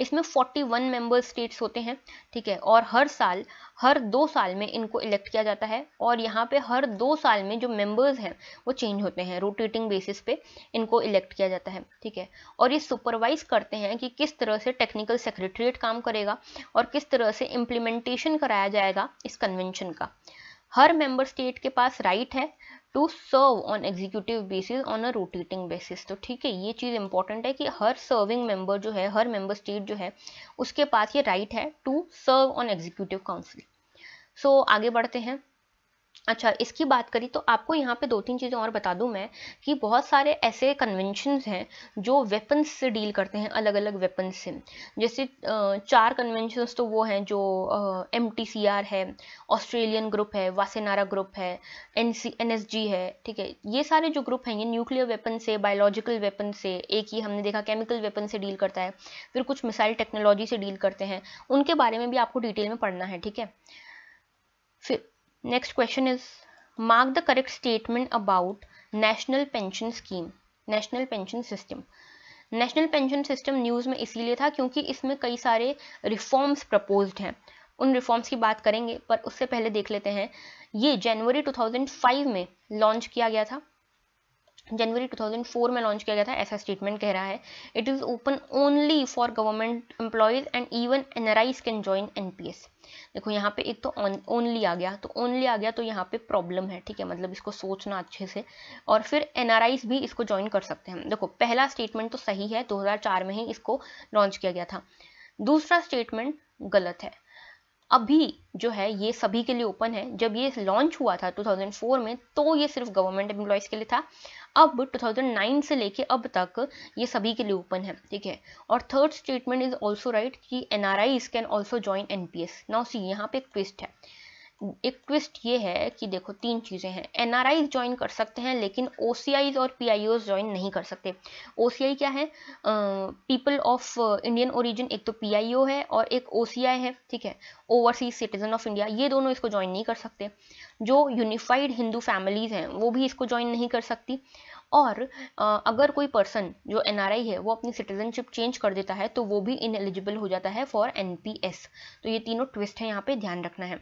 इसमें 41 मेंबर स्टेट्स होते हैं, ठीक है, और हर 2 साल में इनको इलेक्ट किया जाता है। और यहाँ पे हर 2 साल में जो मेंबर्स हैं वो चेंज होते हैं, रोटेटिंग बेसिस पे इनको इलेक्ट किया जाता है, ठीक है। और ये सुपरवाइज करते हैं कि किस तरह से टेक्निकल सेक्रेटरीट काम करेगा और किस तरह से इम्प्लीमेंटेशन कराया जाएगा इस कन्वेंशन का। हर मेंबर स्टेट के पास राइट है to serve on executive basis on a rotating basis. तो ठीक है, ये चीज़ इंपॉर्टेंट है कि हर सर्विंग मेंबर जो है, हर मेंबर स्टेट जो है उसके पास ये राइट है to serve on executive council. So आगे बढ़ते हैं। अच्छा, इसकी बात करी तो आपको यहाँ पे 2-3 चीज़ें और बता दूं मैं कि बहुत सारे ऐसे कन्वेंशंस हैं जो वेपन्स से डील करते हैं, अलग अलग वेपन्स से। जैसे 4 कन्वेंशंस तो वो हैं जो MTCR है, ऑस्ट्रेलियन ग्रुप है, वासेनारा ग्रुप है, NSG है, ठीक है। ये सारे जो ग्रुप हैं ये न्यूक्लियर वेपन से, बायोलॉजिकल वेपन से, एक ही हमने देखा केमिकल वेपन से डील करता है, फिर कुछ मिसाइल टेक्नोलॉजी से डील करते हैं, उनके बारे में भी आपको डिटेल में पढ़ना है, ठीक है। फिर next question is mark the correct statement about national pension scheme, national pension system. National pension system news में इसीलिए था क्योंकि इसमें कई सारे रिफॉर्म्स प्रपोज्ड हैं, उन रिफॉर्म्स की बात करेंगे, पर उससे पहले देख लेते हैं। ये जनवरी 2005 में लॉन्च किया गया था, जनवरी 2004 में लॉन्च किया गया था, ऐसा स्टेटमेंट कह रहा है। It is open only for government employees and even NRIs can join NPS। देखो यहाँ पे एक तो ओनली आ गया, तो ओनली आ गया तो यहाँ पे प्रॉब्लम है, ठीक है, मतलब इसको सोचना अच्छे से। और फिर NRIs भी इसको ज्वाइन कर सकते हैं। देखो पहला स्टेटमेंट तो सही है, 2004 में ही इसको लॉन्च किया गया था। दूसरा स्टेटमेंट गलत है। अभी जो है ये सभी के लिए ओपन है। जब ये लॉन्च हुआ था 2004 में तो ये सिर्फ गवर्नमेंट एम्प्लॉयज़ के लिए था। अब 2009 से लेके अब तक ये सभी के लिए ओपन है, ठीक है। और third statement is also right कि NRIs can also join NPS। Now see यहाँ पे एक ट्विस्ट है। एक ट्विस्ट ये है कि देखो 3 चीज़ें हैं, एनआरआईज ज्वाइन कर सकते हैं लेकिन ओसीआईज और पीआईओज ज्वाइन नहीं कर सकते। ओसीआई क्या है, पीपल ऑफ इंडियन ओरिजिन, एक तो पीआईओ है और एक ओसीआई है, ठीक है, ओवरसीज सिटीजन ऑफ इंडिया, ये दोनों इसको ज्वाइन नहीं कर सकते। जो यूनिफाइड हिंदू फैमिलीज हैं वो भी इसको ज्वाइन नहीं कर सकती। और अगर कोई पर्सन जो एनआरआई है वो अपनी सिटीजनशिप चेंज कर देता है तो वो भी इनएलिजिबल हो जाता है फॉर एनपीएस। तो ये तीनों ट्विस्ट है, यहाँ पे ध्यान रखना है।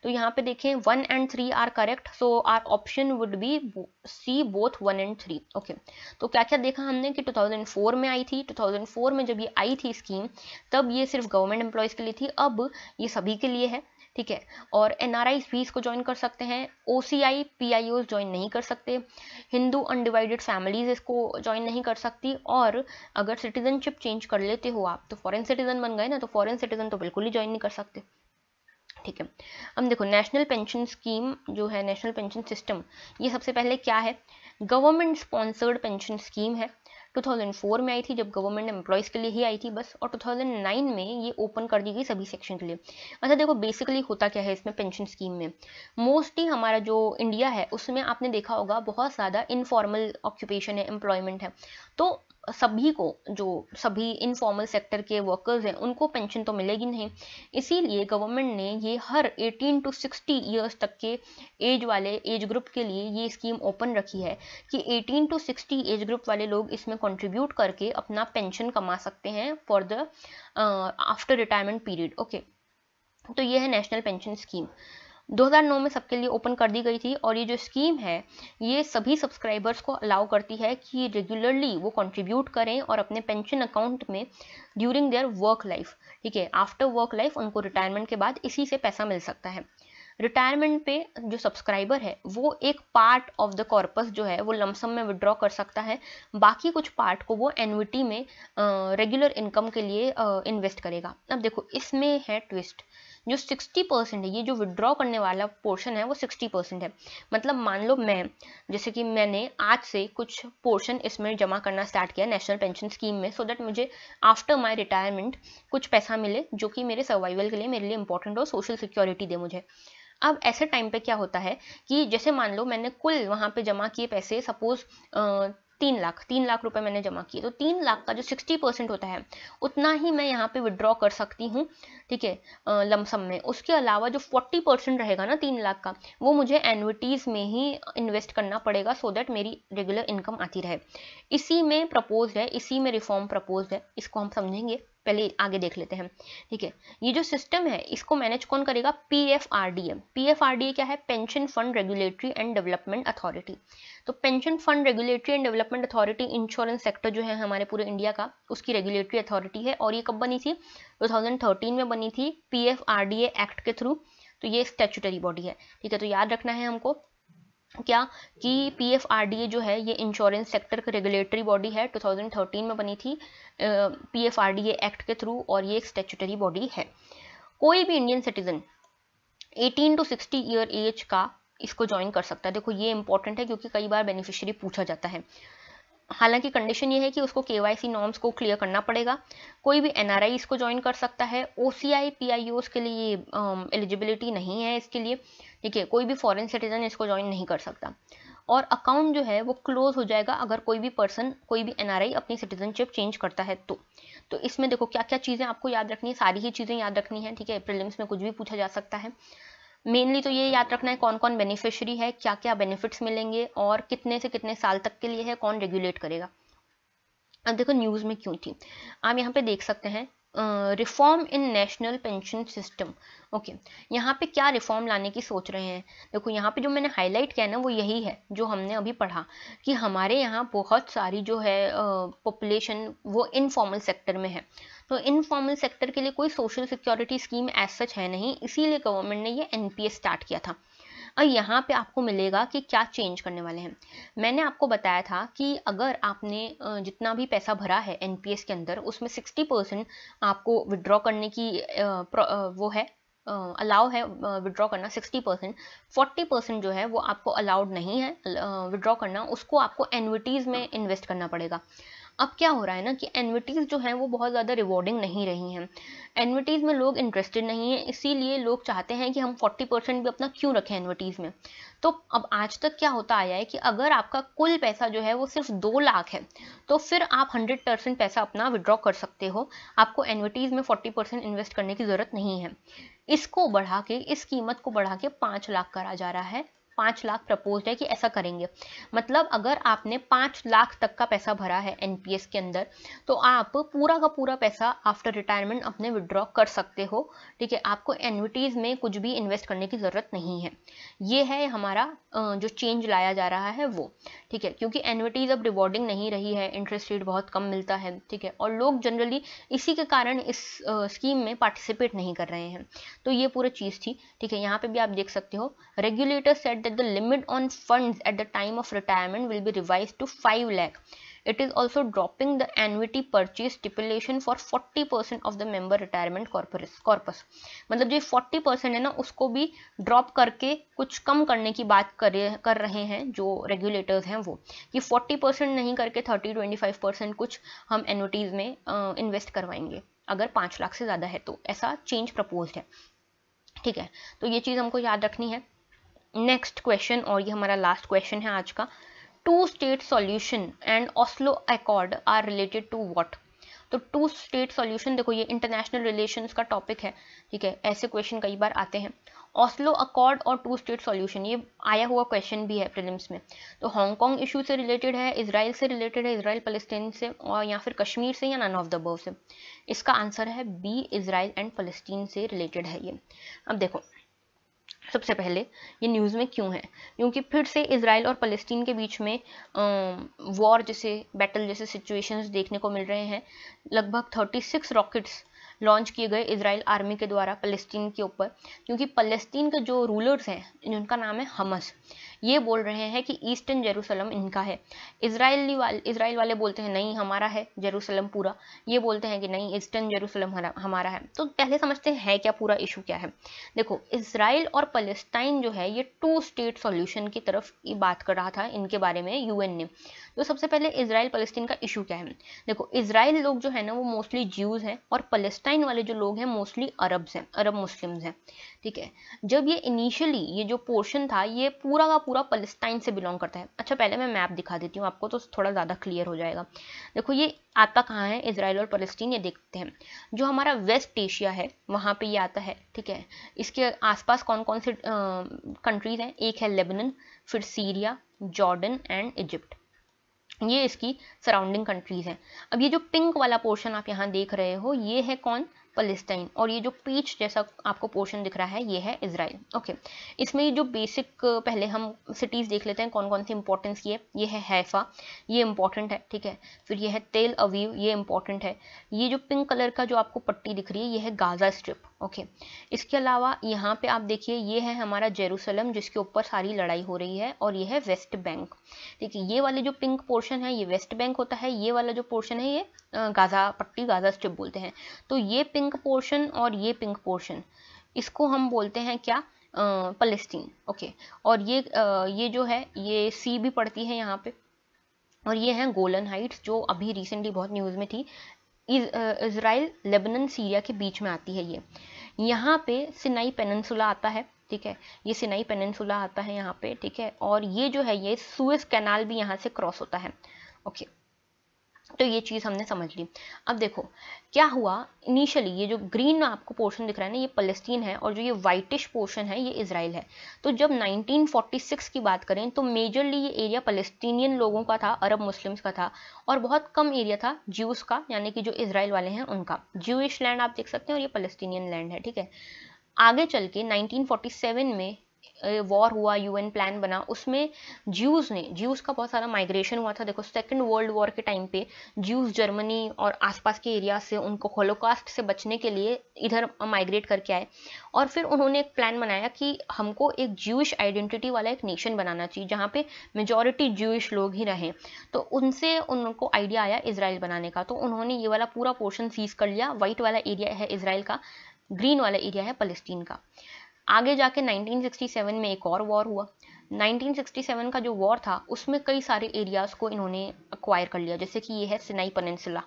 तो यहाँ पे देखें 1 and 3 are correct, so our option would be C both 1 and 3। ओके, तो क्या क्या देखा हमने कि 2004 में आई थी, 2004 में जब ये आई थी स्कीम तब ये सिर्फ गवर्नमेंट एम्प्लॉयज़ के लिए थी, अब ये सभी के लिए है, ठीक है। और एनआरआईज भी इसको ज्वाइन कर सकते हैं, ओसीआई पीआईओ ज्वाइन नहीं कर सकते, हिंदू अनडिवाइडेड फैमिलीज इसको ज्वाइन नहीं कर सकती, और अगर सिटीजनशिप चेंज कर लेते हो आप तो फॉरेन सिटीजन बन गए ना, तो फॉरेन सिटीजन तो बिल्कुल ही ज्वाइन नहीं कर सकते, ठीक है। अब देखो नेशनल पेंशन स्कीम जो है, नेशनल पेंशन सिस्टम, ये सबसे पहले क्या है, गवर्नमेंट स्पॉन्सर्ड पेंशन स्कीम है। 2004 में आई थी जब गवर्नमेंट एम्प्लॉयज़ के लिए ही आई थी बस, और 2009 में ये ओपन कर दी गई सभी सेक्शन के लिए। अच्छा देखो बेसिकली होता क्या है इसमें पेंशन स्कीम में, मोस्टली हमारा जो इंडिया है उसमें आपने देखा होगा बहुत ज़्यादा इनफॉर्मल ऑक्यूपेशन है, एम्प्लॉयमेंट है, तो सभी को, जो सभी इनफॉर्मल सेक्टर के वर्कर्स हैं उनको पेंशन तो मिलेगी नहीं, इसीलिए गवर्नमेंट ने ये हर 18 to 60 ईयर्स तक के एज वाले एज ग्रुप के लिए ये स्कीम ओपन रखी है कि 18 to 60 एज ग्रुप वाले लोग इसमें कंट्रीब्यूट करके अपना पेंशन कमा सकते हैं for the after retirement period. Okay, तो ये है नेशनल पेंशन स्कीम, 2009 में सबके लिए ओपन कर दी गई थी। और ये जो स्कीम है ये सभी सब्सक्राइबर्स को अलाउ करती है कि रेगुलरली वो कंट्रीब्यूट करें और अपने पेंशन अकाउंट में ड्यूरिंग देयर वर्क लाइफ, ठीक है, आफ्टर वर्क लाइफ उनको रिटायरमेंट के बाद इसी से पैसा मिल सकता है। रिटायरमेंट पे जो सब्सक्राइबर है वो एक पार्ट ऑफ द कॉर्पस जो है वो लमसम में विड्रॉ कर सकता है, बाकी कुछ पार्ट को वो एन्युटी में रेगुलर इनकम के लिए इन्वेस्ट करेगा। अब देखो इसमें है ट्विस्ट, जो 60% है, ये जो विड्रॉ करने वाला पोर्शन है वो 60% है। मतलब मान लो मैं, जैसे कि मैंने आज से कुछ पोर्शन इसमें जमा करना स्टार्ट किया नेशनल पेंशन स्कीम में, सो दैट मुझे आफ्टर माय रिटायरमेंट कुछ पैसा मिले जो कि मेरे सर्वाइवल के लिए, मेरे लिए इंपॉर्टेंट हो, सोशल सिक्योरिटी दे मुझे। अब ऐसे टाइम पे क्या होता है कि जैसे मान लो मैंने कुल वहाँ पे जमा किए पैसे, सपोज 3 लाख रुपए मैंने जमा किए, तो 3 लाख का जो 60% होता है उतना ही मैं यहाँ पे विड्रॉ कर सकती हूँ, ठीक है, लमसम में। उसके अलावा जो 40% रहेगा ना 3 लाख का, वो मुझे एन्युटीज़ में ही इन्वेस्ट करना पड़ेगा, सो दैट मेरी रेगुलर इनकम आती रहे। इसी में प्रपोज है, इसी में रिफॉर्म प्रपोज है, इसको हम समझेंगे, पहले आगे देख लेते हैं, ठीक है। ये जो सिस्टम है इसको मैनेज कौन करेगा, पीएफआरडीए। पीएफआरडीए क्या है, pension fund regulatory and development authority. तो pension fund regulatory and development authority insurance sector जो है हमारे पूरे इंडिया का, उसकी रेगुलेटरी अथॉरिटी है। और ये कब बनी थी, 2013 में बनी थी पीएफआरडीए एक्ट के थ्रू। तो ये स्टैट्यूटरी बॉडी है, ठीक है। तो याद रखना है हमको क्या कि पीएफआरडीए जो है ये इंश्योरेंस सेक्टर का रेगुलेटरी बॉडी है, 2013 में बनी थी पीएफआरडीए एक्ट के थ्रू, और ये एक स्टैट्यूटरी बॉडी है। कोई भी Indian citizen 18 to 60 year age का इसको ज्वाइन कर सकता है। देखो ये इंपॉर्टेंट है क्योंकि कई बार बेनिफिशियरी पूछा जाता है। हालांकि कंडीशन ये है कि उसको केवाईसी नॉर्म्स को क्लियर करना पड़ेगा। कोई भी एनआरआई इसको ज्वाइन कर सकता है, ओसीआई पीआईओस के लिए एलिजिबिलिटी नहीं है इसके लिए, ठीक है। कोई भी फॉरेन सिटीजन इसको ज्वाइन नहीं कर सकता। और अकाउंट जो है वो क्लोज हो जाएगा अगर कोई भी पर्सन, कोई भी एनआरआई अपनी सिटीजनशिप चेंज करता है तो इसमें देखो क्या क्या चीज़ें आपको याद रखनी है, सारी ही चीज़ें याद रखनी है, ठीक है। प्रीलिम्स में कुछ भी पूछा जा सकता है। मेनली तो ये याद रखना है कौन कौन बेनिफिशियरी है, क्या क्या बेनिफिट्स मिलेंगे, और कितने से कितने साल तक के लिए है, कौन रेगुलेट करेगा। अब देखो न्यूज़ में क्यों थी, आप यहाँ पे देख सकते हैं reform in national pension system. Okay, यहाँ पे क्या रिफॉर्म लाने की सोच रहे हैं। देखो यहाँ पे जो मैंने हाईलाइट किया ना वो यही है जो हमने अभी पढ़ा कि हमारे यहाँ बहुत सारी जो है पॉपुलेशन वो इनफॉर्मल सेक्टर में है। तो इनफॉर्मल सेक्टर के लिए कोई social security scheme as such है नहीं, इसीलिए गवर्नमेंट ने ये एनपीएस स्टार्ट किया था। और यहाँ पे आपको मिलेगा कि क्या चेंज करने वाले हैं। मैंने आपको बताया था कि अगर आपने जितना भी पैसा भरा है एनपीएस के अंदर उसमें 60% आपको विड्रॉ करने की वो है, अलाउ है विड्रॉ करना 60%, 40% जो है वो आपको अलाउड नहीं है विड्रॉ करना, उसको आपको एन्युटीज़ में इन्वेस्ट करना पड़ेगा। अब क्या हो रहा है ना कि एन्युटीज जो हैं वो बहुत ज़्यादा रिवॉर्डिंग नहीं रही हैं, एन्युटीज में लोग इंटरेस्टेड नहीं है, इसीलिए लोग चाहते हैं कि हम 40% भी अपना क्यों रखें एन्युटीज में। तो अब आज तक क्या होता आया है कि अगर आपका कुल पैसा जो है वो सिर्फ 2 लाख है तो फिर आप 100% पैसा अपना विड्रॉ कर सकते हो, आपको एन्युटीज में 40% इन्वेस्ट करने की जरूरत नहीं है। इसको बढ़ा के, इस कीमत को बढ़ा के 5 लाख करा जा रहा है। 5 लाख प्रपोज है कि ऐसा करेंगे, मतलब अगर आपने 5 लाख तक का पैसा भरा है एनपीएस के अंदर तो आप पूरा का पूरा पैसा आफ्टर रिटायरमेंट अपने विड्रॉ कर सकते हो, ठीक है। आपको एन्युटीज में कुछ भी इन्वेस्ट करने की जरूरत नहीं है। ये है हमारा जो चेंज लाया जा रहा है वो, ठीक है, क्योंकि एन्युटीज अब रिवॉर्डिंग नहीं रही है, इंटरेस्ट रेट बहुत कम मिलता है, ठीक है, और लोग जनरली इसी के कारण इस स्कीम में पार्टिसिपेट नहीं कर रहे हैं। तो ये पूरी चीज़ थी, ठीक है। यहाँ पे भी आप देख सकते हो, regulator said that the limit on funds at the time of retirement will be revised to 5 lakh. It is also dropping the annuity purchase stipulation for 40% of the member retirement corpus। मतलब जो 40% है ना उसको भी ड्रॉप करके कुछ कम करने की बात कर रहे हैं जो रेगुलेटर्स हैं वो, कि 40% नहीं करके 30-25% कुछ हम एन्युटीज में इन्वेस्ट करवाएंगे अगर 5 लाख से ज़्यादा है तो, ऐसा चेंज प्रपोज्ड है, ठीक है। तो ये चीज़ हमको याद रखनी है। नेक्स्ट क्वेश्चन, और ये हमारा लास्ट क्वेश्चन है आज का, two state solution and Oslo accord are related to what. तो टू स्टेट सॉल्यूशन, देखो ये इंटरनेशनल रिलेशंस का टॉपिक है, ठीक है, ऐसे क्वेश्चन कई बार आते हैं। ऑस्लो अकॉर्ड और टू स्टेट सॉल्यूशन ये आया हुआ क्वेश्चन भी है प्रीलिम्स में। तो हांगकांग इशू से रिलेटेड है, इजराइल से रिलेटेड है, इजराइल पैलेस्टाइन से, और या फिर कश्मीर से, या नन ऑफ द अबव से। इसका आंसर है बी, इजराइल एंड पैलेस्टाइन से रिलेटेड है ये। अब देखो सबसे पहले ये न्यूज़ में क्यों है, क्योंकि फिर से इजराइल और फ़लस्तीन के बीच में वॉर जैसे, बैटल जैसे सिचुएशंस देखने को मिल रहे हैं। लगभग 36 रॉकेट्स लॉन्च किए गए इजराइल आर्मी के द्वारा फ़लस्तीन के ऊपर, क्योंकि फ़लस्तीन के जो रूलर्स हैं जिनका नाम है हमस, ये बोल रहे हैं कि ईस्टर्न जेरूसलम इनका है। इजराइल वाले बोलते हैं नहीं हमारा है जेरूसलम पूरा, ये बोलते हैं कि नहीं ईस्टर्न जेरूसलम हमारा है। तो पहले समझते हैं क्या पूरा इशू क्या है। देखो इजराइल और पैलेस्टाइन जो है ये टू स्टेट सॉल्यूशन की तरफ ये बात कर रहा था इनके बारे में यूएन ने। तो सबसे पहले इजराइल पैलेस्टाइन का इशू क्या है। देखो इजराइल लोग जो है ना वो मोस्टली ज्यूज हैं, और पैलेस्टाइन वाले जो लोग हैं मोस्टली अरब्स हैं, अरब मुस्लिम्स हैं, ठीक है। जब ये इनिशियली ये जो पोर्शन था ये पूरा का पूरा पैलेस्टाइन से बिलोंग करता है। अच्छा पहले मैं मैप दिखा देती हूँ आपको तो थोड़ा ज़्यादा क्लियर हो जाएगा। देखो ये आता कहाँ है इजराइल और पैलेस्टाइन, ये देखते हैं। जो हमारा वेस्ट एशिया है वहाँ पे ये आता है, ठीक है। इसके आसपास कौन कौन से कंट्रीज हैं, एक है लेबनान, फिर सीरिया, जॉर्डन एंड इजिप्ट, ये इसकी सराउंडिंग कंट्रीज हैं। अब ये जो पिंक वाला पोर्शन आप यहाँ देख रहे हो ये है कौन, पैलेस्टाइन, और ये जो पीच जैसा आपको पोर्शन दिख रहा है ये है इजराइल, ओके। इसमें ये जो बेसिक पहले हम सिटीज़ देख लेते हैं कौन कौन सी इंपॉर्टेंस की है। ये है हैफा, ये इंपॉर्टेंट है, ठीक है। फिर ये है तेल अवीव, ये इंपॉर्टेंट है। ये जो पिंक कलर का जो आपको पट्टी दिख रही है ये है गाजा स्ट्रिप, ओके। इसके अलावा यहाँ पे आप देखिए ये है हमारा जेरूसलम जिसके ऊपर सारी लड़ाई हो रही है, और ये है वेस्ट बैंक, ठीक है। ये वाले जो पिंक पोर्शन है ये वेस्ट बैंक होता है, ये वाला जो पोर्शन है ये गाजा पट्टी, गाजा स्ट्रिप बोलते हैं। तो ये पिंक पोर्शन और ये पिंक पोर्शन इसको हम बोलते हैं क्या, पैलेस्टीन, ओके। और ये जो है ये सी भी पड़ती है यहाँ पे, और ये है गोलन हाइट्स जो अभी रिसेंटली बहुत न्यूज़ में थी। इजराइल लेबनान सीरिया के बीच में आती है ये। यहाँ पे सिनाई पेनिनसुला आता है, ठीक है, ये सिनाई पेनिनसुला आता है यहाँ पे, ठीक है। और ये जो है ये सुएज कैनाल भी यहाँ से क्रॉस होता है, ओके। तो ये चीज़ हमने समझ ली। अब देखो क्या हुआ, इनिशियली ये जो ग्रीन आपको पोर्शन दिख रहा है ना ये पैलेस्टीन है, और जो ये वाइटिश पोर्शन है ये इजराइल है। तो जब 1946 की बात करें तो मेजरली ये एरिया पैलेस्टीनियन लोगों का था, अरब मुस्लिम्स का था, और बहुत कम एरिया था ज्यूस का, यानी कि जो इजराइल वाले हैं उनका। ज्यूइश लैंड आप देख सकते हैं, और ये पैलेस्टीनियन लैंड है, ठीक है। आगे चल के 1947 में वॉर हुआ, यूएन प्लान बना, उसमें ज्यूज का बहुत सारा माइग्रेशन हुआ था। देखो सेकंड वर्ल्ड वॉर के टाइम पे ज्यूज जर्मनी और आसपास के एरिया से उनको होलोकास्ट से बचने के लिए इधर माइग्रेट करके आए, और फिर उन्होंने एक प्लान बनाया कि हमको एक ज्यूइश आइडेंटिटी वाला एक नेशन बनाना चाहिए जहाँ पे मेजॉरिटी ज्यूइश लोग ही रहें। तो उनसे उनको आइडिया आया इजराइल बनाने का, तो उन्होंने ये वाला पूरा पोर्शन सीज कर लिया। वाइट वाला एरिया है इजराइल का, ग्रीन वाला एरिया है पैलेस्टीन का। आगे जाके 1967 में एक और वॉर हुआ। 1967 का जो वॉर था उसमें कई सारे एरियाज को इन्होंने एक्वायर कर लिया, जैसे कि ये है सिनाई पेनिनसुला,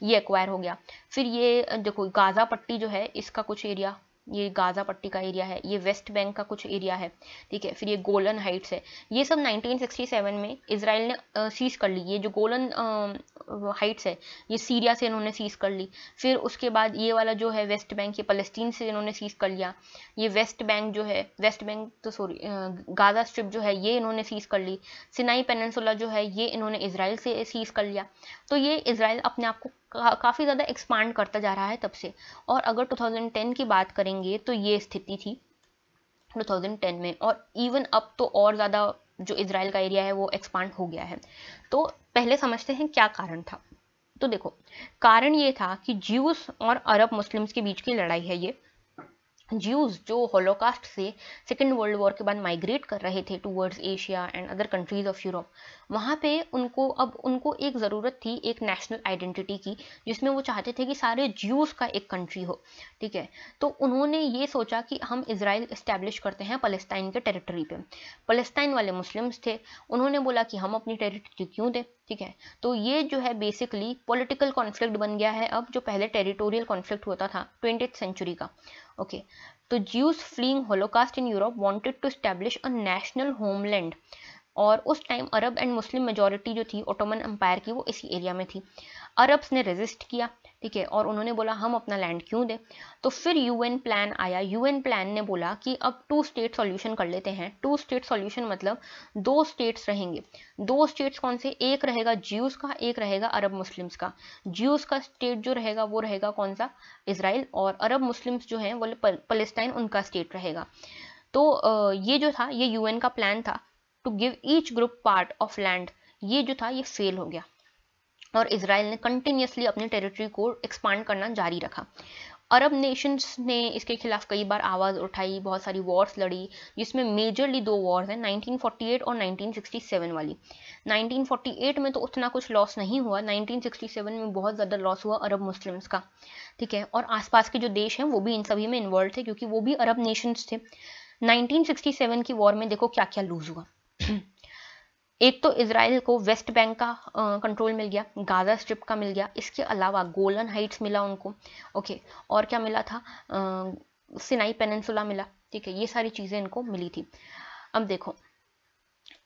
ये एक्वायर हो गया। फिर ये देखो गाजा पट्टी जो है इसका कुछ एरिया, ये गाजा पट्टी का एरिया है, ये वेस्ट बैंक का कुछ एरिया है, ठीक है। फिर ये गोलन हाइट्स है, ये सब 1967 में इसराइल ने सीज कर ली। ये जो गोलन हाइट्स है ये सीरिया से इन्होंने सीज कर ली। फिर उसके बाद ये वाला जो है वेस्ट बैंक, ये फलस्तीन से इन्होंने सीज कर लिया। ये वेस्ट बैंक जो है, वेस्ट बैंक तो सॉरी गाजा स्ट्रिप जो है ये इन्होंने सीज कर ली। सिनाई पेनिनसुला जो है ये इन्होंने इसराइल से सीज कर लिया। तो ये इसराइल अपने आप को काफ़ी ज़्यादा एक्सपांड करता जा रहा है तब से। और अगर 2010 की बात करेंगे तो ये स्थिति थी 2010 में, और इवन अब तो और ज़्यादा जो इसराइल का एरिया है वो एक्सपांड हो गया है। तो पहले समझते हैं क्या कारण था। तो देखो, कारण ये था कि ज्यूस और अरब मुस्लिम्स के बीच की लड़ाई है। ये ज्यूज जो होलोकास्ट से सेकेंड वर्ल्ड वॉर के बाद माइग्रेट कर रहे थे towards Asia and other countries of Europe, वहाँ पे उनको एक ज़रूरत थी एक नेशनल आइडेंटिटी की, जिसमें वो चाहते थे कि सारे ज्यूज का एक कंट्री हो, ठीक है। तो उन्होंने ये सोचा कि हम इसराइल इस्टेब्लिश करते हैं पैलेस्टाइन के टेरिटरी पे। पैलेस्टाइन वाले मुस्लिम्स थे, उन्होंने बोला कि हम अपनी टेरिटरी क्यों दें, ठीक है। तो ये जो है बेसिकली पॉलिटिकल कॉन्फ्लिक्ट बन गया है अब, जो पहले टेरिटोरियल कॉन्फ्लिक्ट होता था 20th सेंचुरी का। ओके, तो Jews fleeing holocaust in Europe wanted to establish a national homeland, और उस time Arab and Muslim majority जो थी ओटोमन एम्पायर की वो इसी एरिया में थी। अरब्स ने रेजिस्ट किया, ठीक है, और उन्होंने बोला हम अपना लैंड क्यों दें। तो फिर यूएन प्लान आया। यूएन प्लान ने बोला कि अब 2 स्टेट सॉल्यूशन कर लेते हैं। 2 स्टेट सॉल्यूशन मतलब 2 स्टेट्स रहेंगे। 2 स्टेट्स कौन से, एक रहेगा ज्यूज का, एक रहेगा अरब मुस्लिम्स का। ज्यूज का स्टेट जो रहेगा वो रहेगा कौन सा, इसराइल, और अरब मुस्लिम्स जो हैं वो पैलेस्टाइन, उनका स्टेट रहेगा। तो ये जो था ये यूएन का प्लान था to give each group part of land. ये जो था ये फेल हो गया, और इसराइल ने कंटिन्यूसली अपनी टेरिटरी को एक्सपांड करना जारी रखा। अरब नेशंस ने इसके खिलाफ कई बार आवाज़ उठाई, बहुत सारी वॉर्स लड़ी, जिसमें मेजरली 2 वॉर्स हैं, 1948 और 1967 वाली। 1948 में तो उतना कुछ लॉस नहीं हुआ, 1967 में बहुत ज़्यादा लॉस हुआ अरब मुस्लिम्स का, ठीक है। और आसपास के जो देश हैं वो भी इन सभी में इन्वॉल्व थे, क्योंकि वो भी अरब नेशंस थे। 1967 की वॉर में देखो क्या क्या लूज हुआ। एक तो इसराइल को वेस्ट बैंक का कंट्रोल मिल गया, गाजा स्ट्रिप का मिल गया, इसके अलावा गोलन हाइट्स मिला उनको, ओके, और क्या मिला था, सिनाई पेनिनसुला मिला, ठीक है। ये सारी चीज़ें इनको मिली थी। अब देखो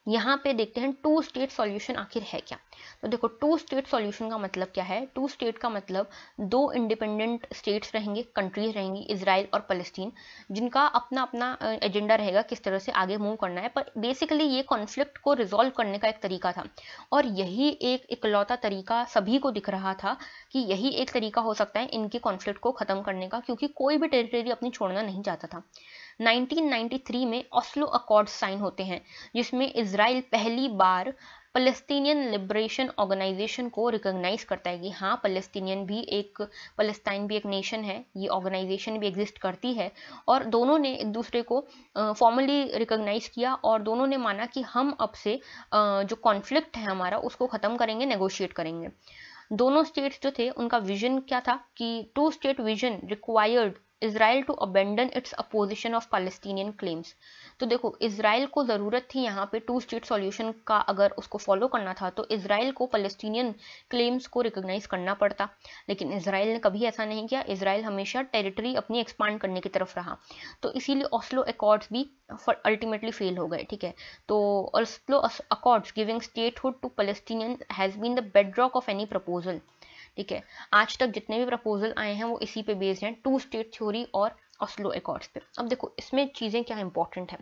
यहाँ पे देखते हैं 2 स्टेट सॉल्यूशन आखिर है क्या। तो देखो 2 स्टेट सॉल्यूशन का मतलब क्या है। 2 स्टेट का मतलब 2 इंडिपेंडेंट स्टेट्स रहेंगे, कंट्रीज रहेंगी, इसराइल और फलस्तीन, जिनका अपना अपना एजेंडा रहेगा किस तरह से आगे मूव करना है। पर बेसिकली ये कॉन्फ्लिक्ट को रिजॉल्व करने का एक तरीका था, और यही एक इकलौता तरीका सभी को दिख रहा था कि यही एक तरीका हो सकता है इनके कॉन्फ्लिक्ट को ख़त्म करने का, क्योंकि कोई भी टेरिटरी अपनी छोड़ना नहीं चाहता था। 1993 में ऑस्लो अकॉर्ड साइन होते हैं, जिसमें इसराइल पहली बार फ़लस्तीनियन लिबरेशन ऑर्गेनाइजेशन को रिकॉग्नाइज करता है कि हाँ फ़लस्तीन भी एक नेशन है, ये ऑर्गेनाइजेशन भी एग्जिस्ट करती है। और दोनों ने एक दूसरे को फॉर्मली रिकॉग्नाइज किया, और दोनों ने माना कि हम अब से जो कॉन्फ्लिक्ट है हमारा उसको ख़त्म करेंगे, नेगोशिएट करेंगे। दोनों स्टेट्स जो थे उनका विजन क्या था कि 2 state vision required Israel to abandon its opposition of Palestinian claims. तो देखो इसराइल को ज़रूरत थी यहाँ पे 2 स्टेट सॉल्यूशन का, अगर उसको फॉलो करना था तो इसराइल को पैलेस्टीनियन क्लेम्स को रिकॉग्नाइज करना पड़ता, लेकिन इसराइल ने कभी ऐसा नहीं किया। इसराइल हमेशा टेरिटरी अपनी एक्सपांड करने की तरफ रहा, तो इसीलिए ऑस्लो अकॉर्ड्स भी अल्टीमेटली फेल हो गए, ठीक है। तो Oslo accords giving statehood to Palestinian has been the bedrock of any proposal, ठीक है। आज तक जितने भी प्रपोजल आए हैं वो इसी पे बेस्ड हैं, 2 स्टेट थ्योरी और ऑस्लो अकॉर्ड्स पे। अब देखो इसमें चीज़ें क्या इंपॉर्टेंट है।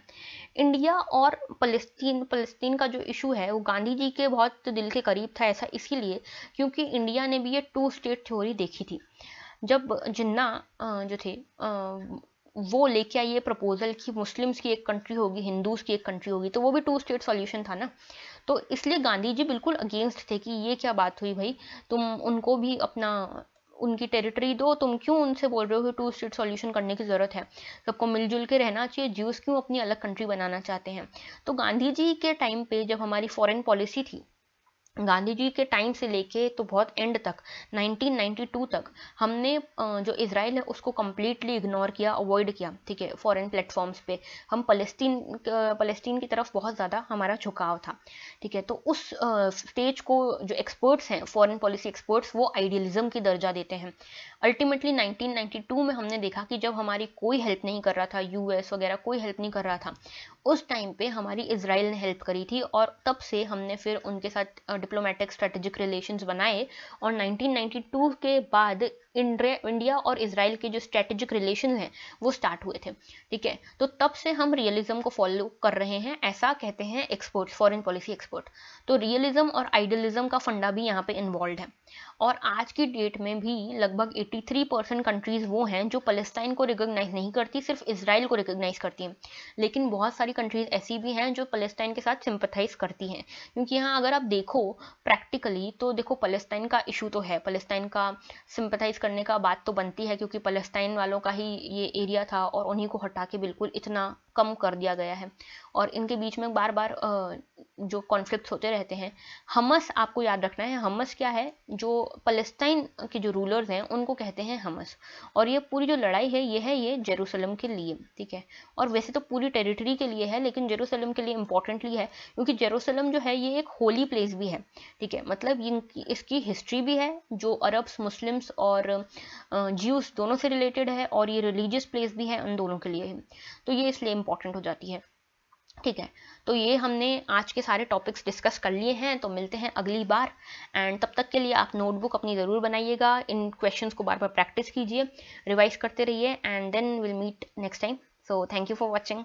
इंडिया और फलस्तीन का जो इशू है वो गांधी जी के बहुत दिल के करीब था, ऐसा इसीलिए क्योंकि इंडिया ने भी ये 2 स्टेट थ्योरी देखी थी। जब जिन्ना जो थे वो लेके आई ये प्रपोजल कि मुस्लिम्स की एक कंट्री होगी, हिंदूज की एक कंट्री होगी, तो वो भी 2 स्टेट सॉल्यूशन था ना। तो इसलिए गांधी जी बिल्कुल अगेंस्ट थे कि ये क्या बात हुई भाई, तुम उनको भी अपना उनकी टेरिटरी दो, तुम क्यों उनसे बोल रहे हो कि 2 स्टेट सॉल्यूशन करने की ज़रूरत है, सबको मिलजुल के रहना चाहिए, ज्यूस क्यों अपनी अलग कंट्री बनाना चाहते हैं। तो गांधी जी के टाइम पे जब हमारी फॉरेन पॉलिसी थी गांधी जी के टाइम से लेके तो बहुत एंड तक 1992 तक हमने जो इजराइल है उसको कम्प्लीटली इग्नोर किया, अवॉइड किया, ठीक है। फॉरेन प्लेटफॉर्म्स पे हम पलेस्टीन की तरफ बहुत ज़्यादा हमारा झुकाव था, ठीक है। तो उस स्टेज को जो एक्सपर्ट्स हैं, फॉरेन पॉलिसी एक्सपर्ट्स, वो आइडियलिज्म की दर्जा देते हैं। अल्टीमेटली 1992 में हमने देखा कि जब हमारी कोई हेल्प नहीं कर रहा था, यूएस वगैरह कोई हेल्प नहीं कर रहा था, उस टाइम पे हमारी इजराइल ने हेल्प करी थी, और तब से हमने फिर उनके साथ डिप्लोमेटिक स्ट्रेटेजिक रिलेशंस बनाए। और 1992 के बाद इंडिया और इजराइल के जो स्ट्रेटेजिक रिलेशन हैं वो स्टार्ट हुए थे, ठीक है। तो तब से हम रियलिज्म को फॉलो कर रहे हैं, ऐसा कहते हैं एक्सपर्ट्स, फॉरेन पॉलिसी एक्सपर्ट। तो रियलिज्म और आइडियलिज्म का फंडा भी यहाँ पे इन्वॉल्व है। और आज की डेट में भी लगभग 83% कंट्रीज वो हैं जो पैलेस्टाइन को रिकॉग्नाइज नहीं करती, सिर्फ इजराइल को रिकॉग्नाइज करती हैं। लेकिन बहुत सारी कंट्रीज ऐसी भी हैं जो पैलेस्टाइन के साथ सिंपथाइज करती हैं, क्योंकि यहाँ अगर आप देखो प्रैक्टिकली तो देखो, पैलेस्टाइन का इशू तो है, पैलेस्टाइन का सिंपथाइज करने का बात तो बनती है, क्योंकि पैलेस्टाइन वालों का ही ये एरिया था और उन्हीं को हटा के बिल्कुल इतना कम कर दिया गया है, और इनके बीच में बार बार जो कॉन्फ्लिक्ट्स होते रहते हैं। हमस आपको याद रखना है, हमस क्या है, जो पैलेस्टाइन के जो रूलर्स हैं उनको कहते हैं हमस। और ये पूरी जो लड़ाई है ये जेरूसलम के लिए, ठीक है। और वैसे तो पूरी टेरिटरी के लिए है, लेकिन जेरूसलम के लिए इंपॉर्टेंटली है, क्योंकि जेरूसलम जो है ये एक होली प्लेस भी है, ठीक है। मतलब इसकी हिस्ट्री भी है जो अरब्स, मुस्लिम्स और ज्यूस दोनों से रिलेटेड है, और ये रिलीजियस प्लेस भी है उन दोनों के लिए, तो ये इसलिए इंपॉर्टेंट हो जाती है, ठीक है। तो ये हमने आज के सारे टॉपिक्स डिस्कस कर लिए हैं, तो मिलते हैं अगली बार। एंड तब तक के लिए आप नोटबुक अपनी ज़रूर बनाइएगा, इन क्वेश्चंस को बार बार प्रैक्टिस कीजिए, रिवाइज करते रहिए, and then will meet next time. So thank you for watching.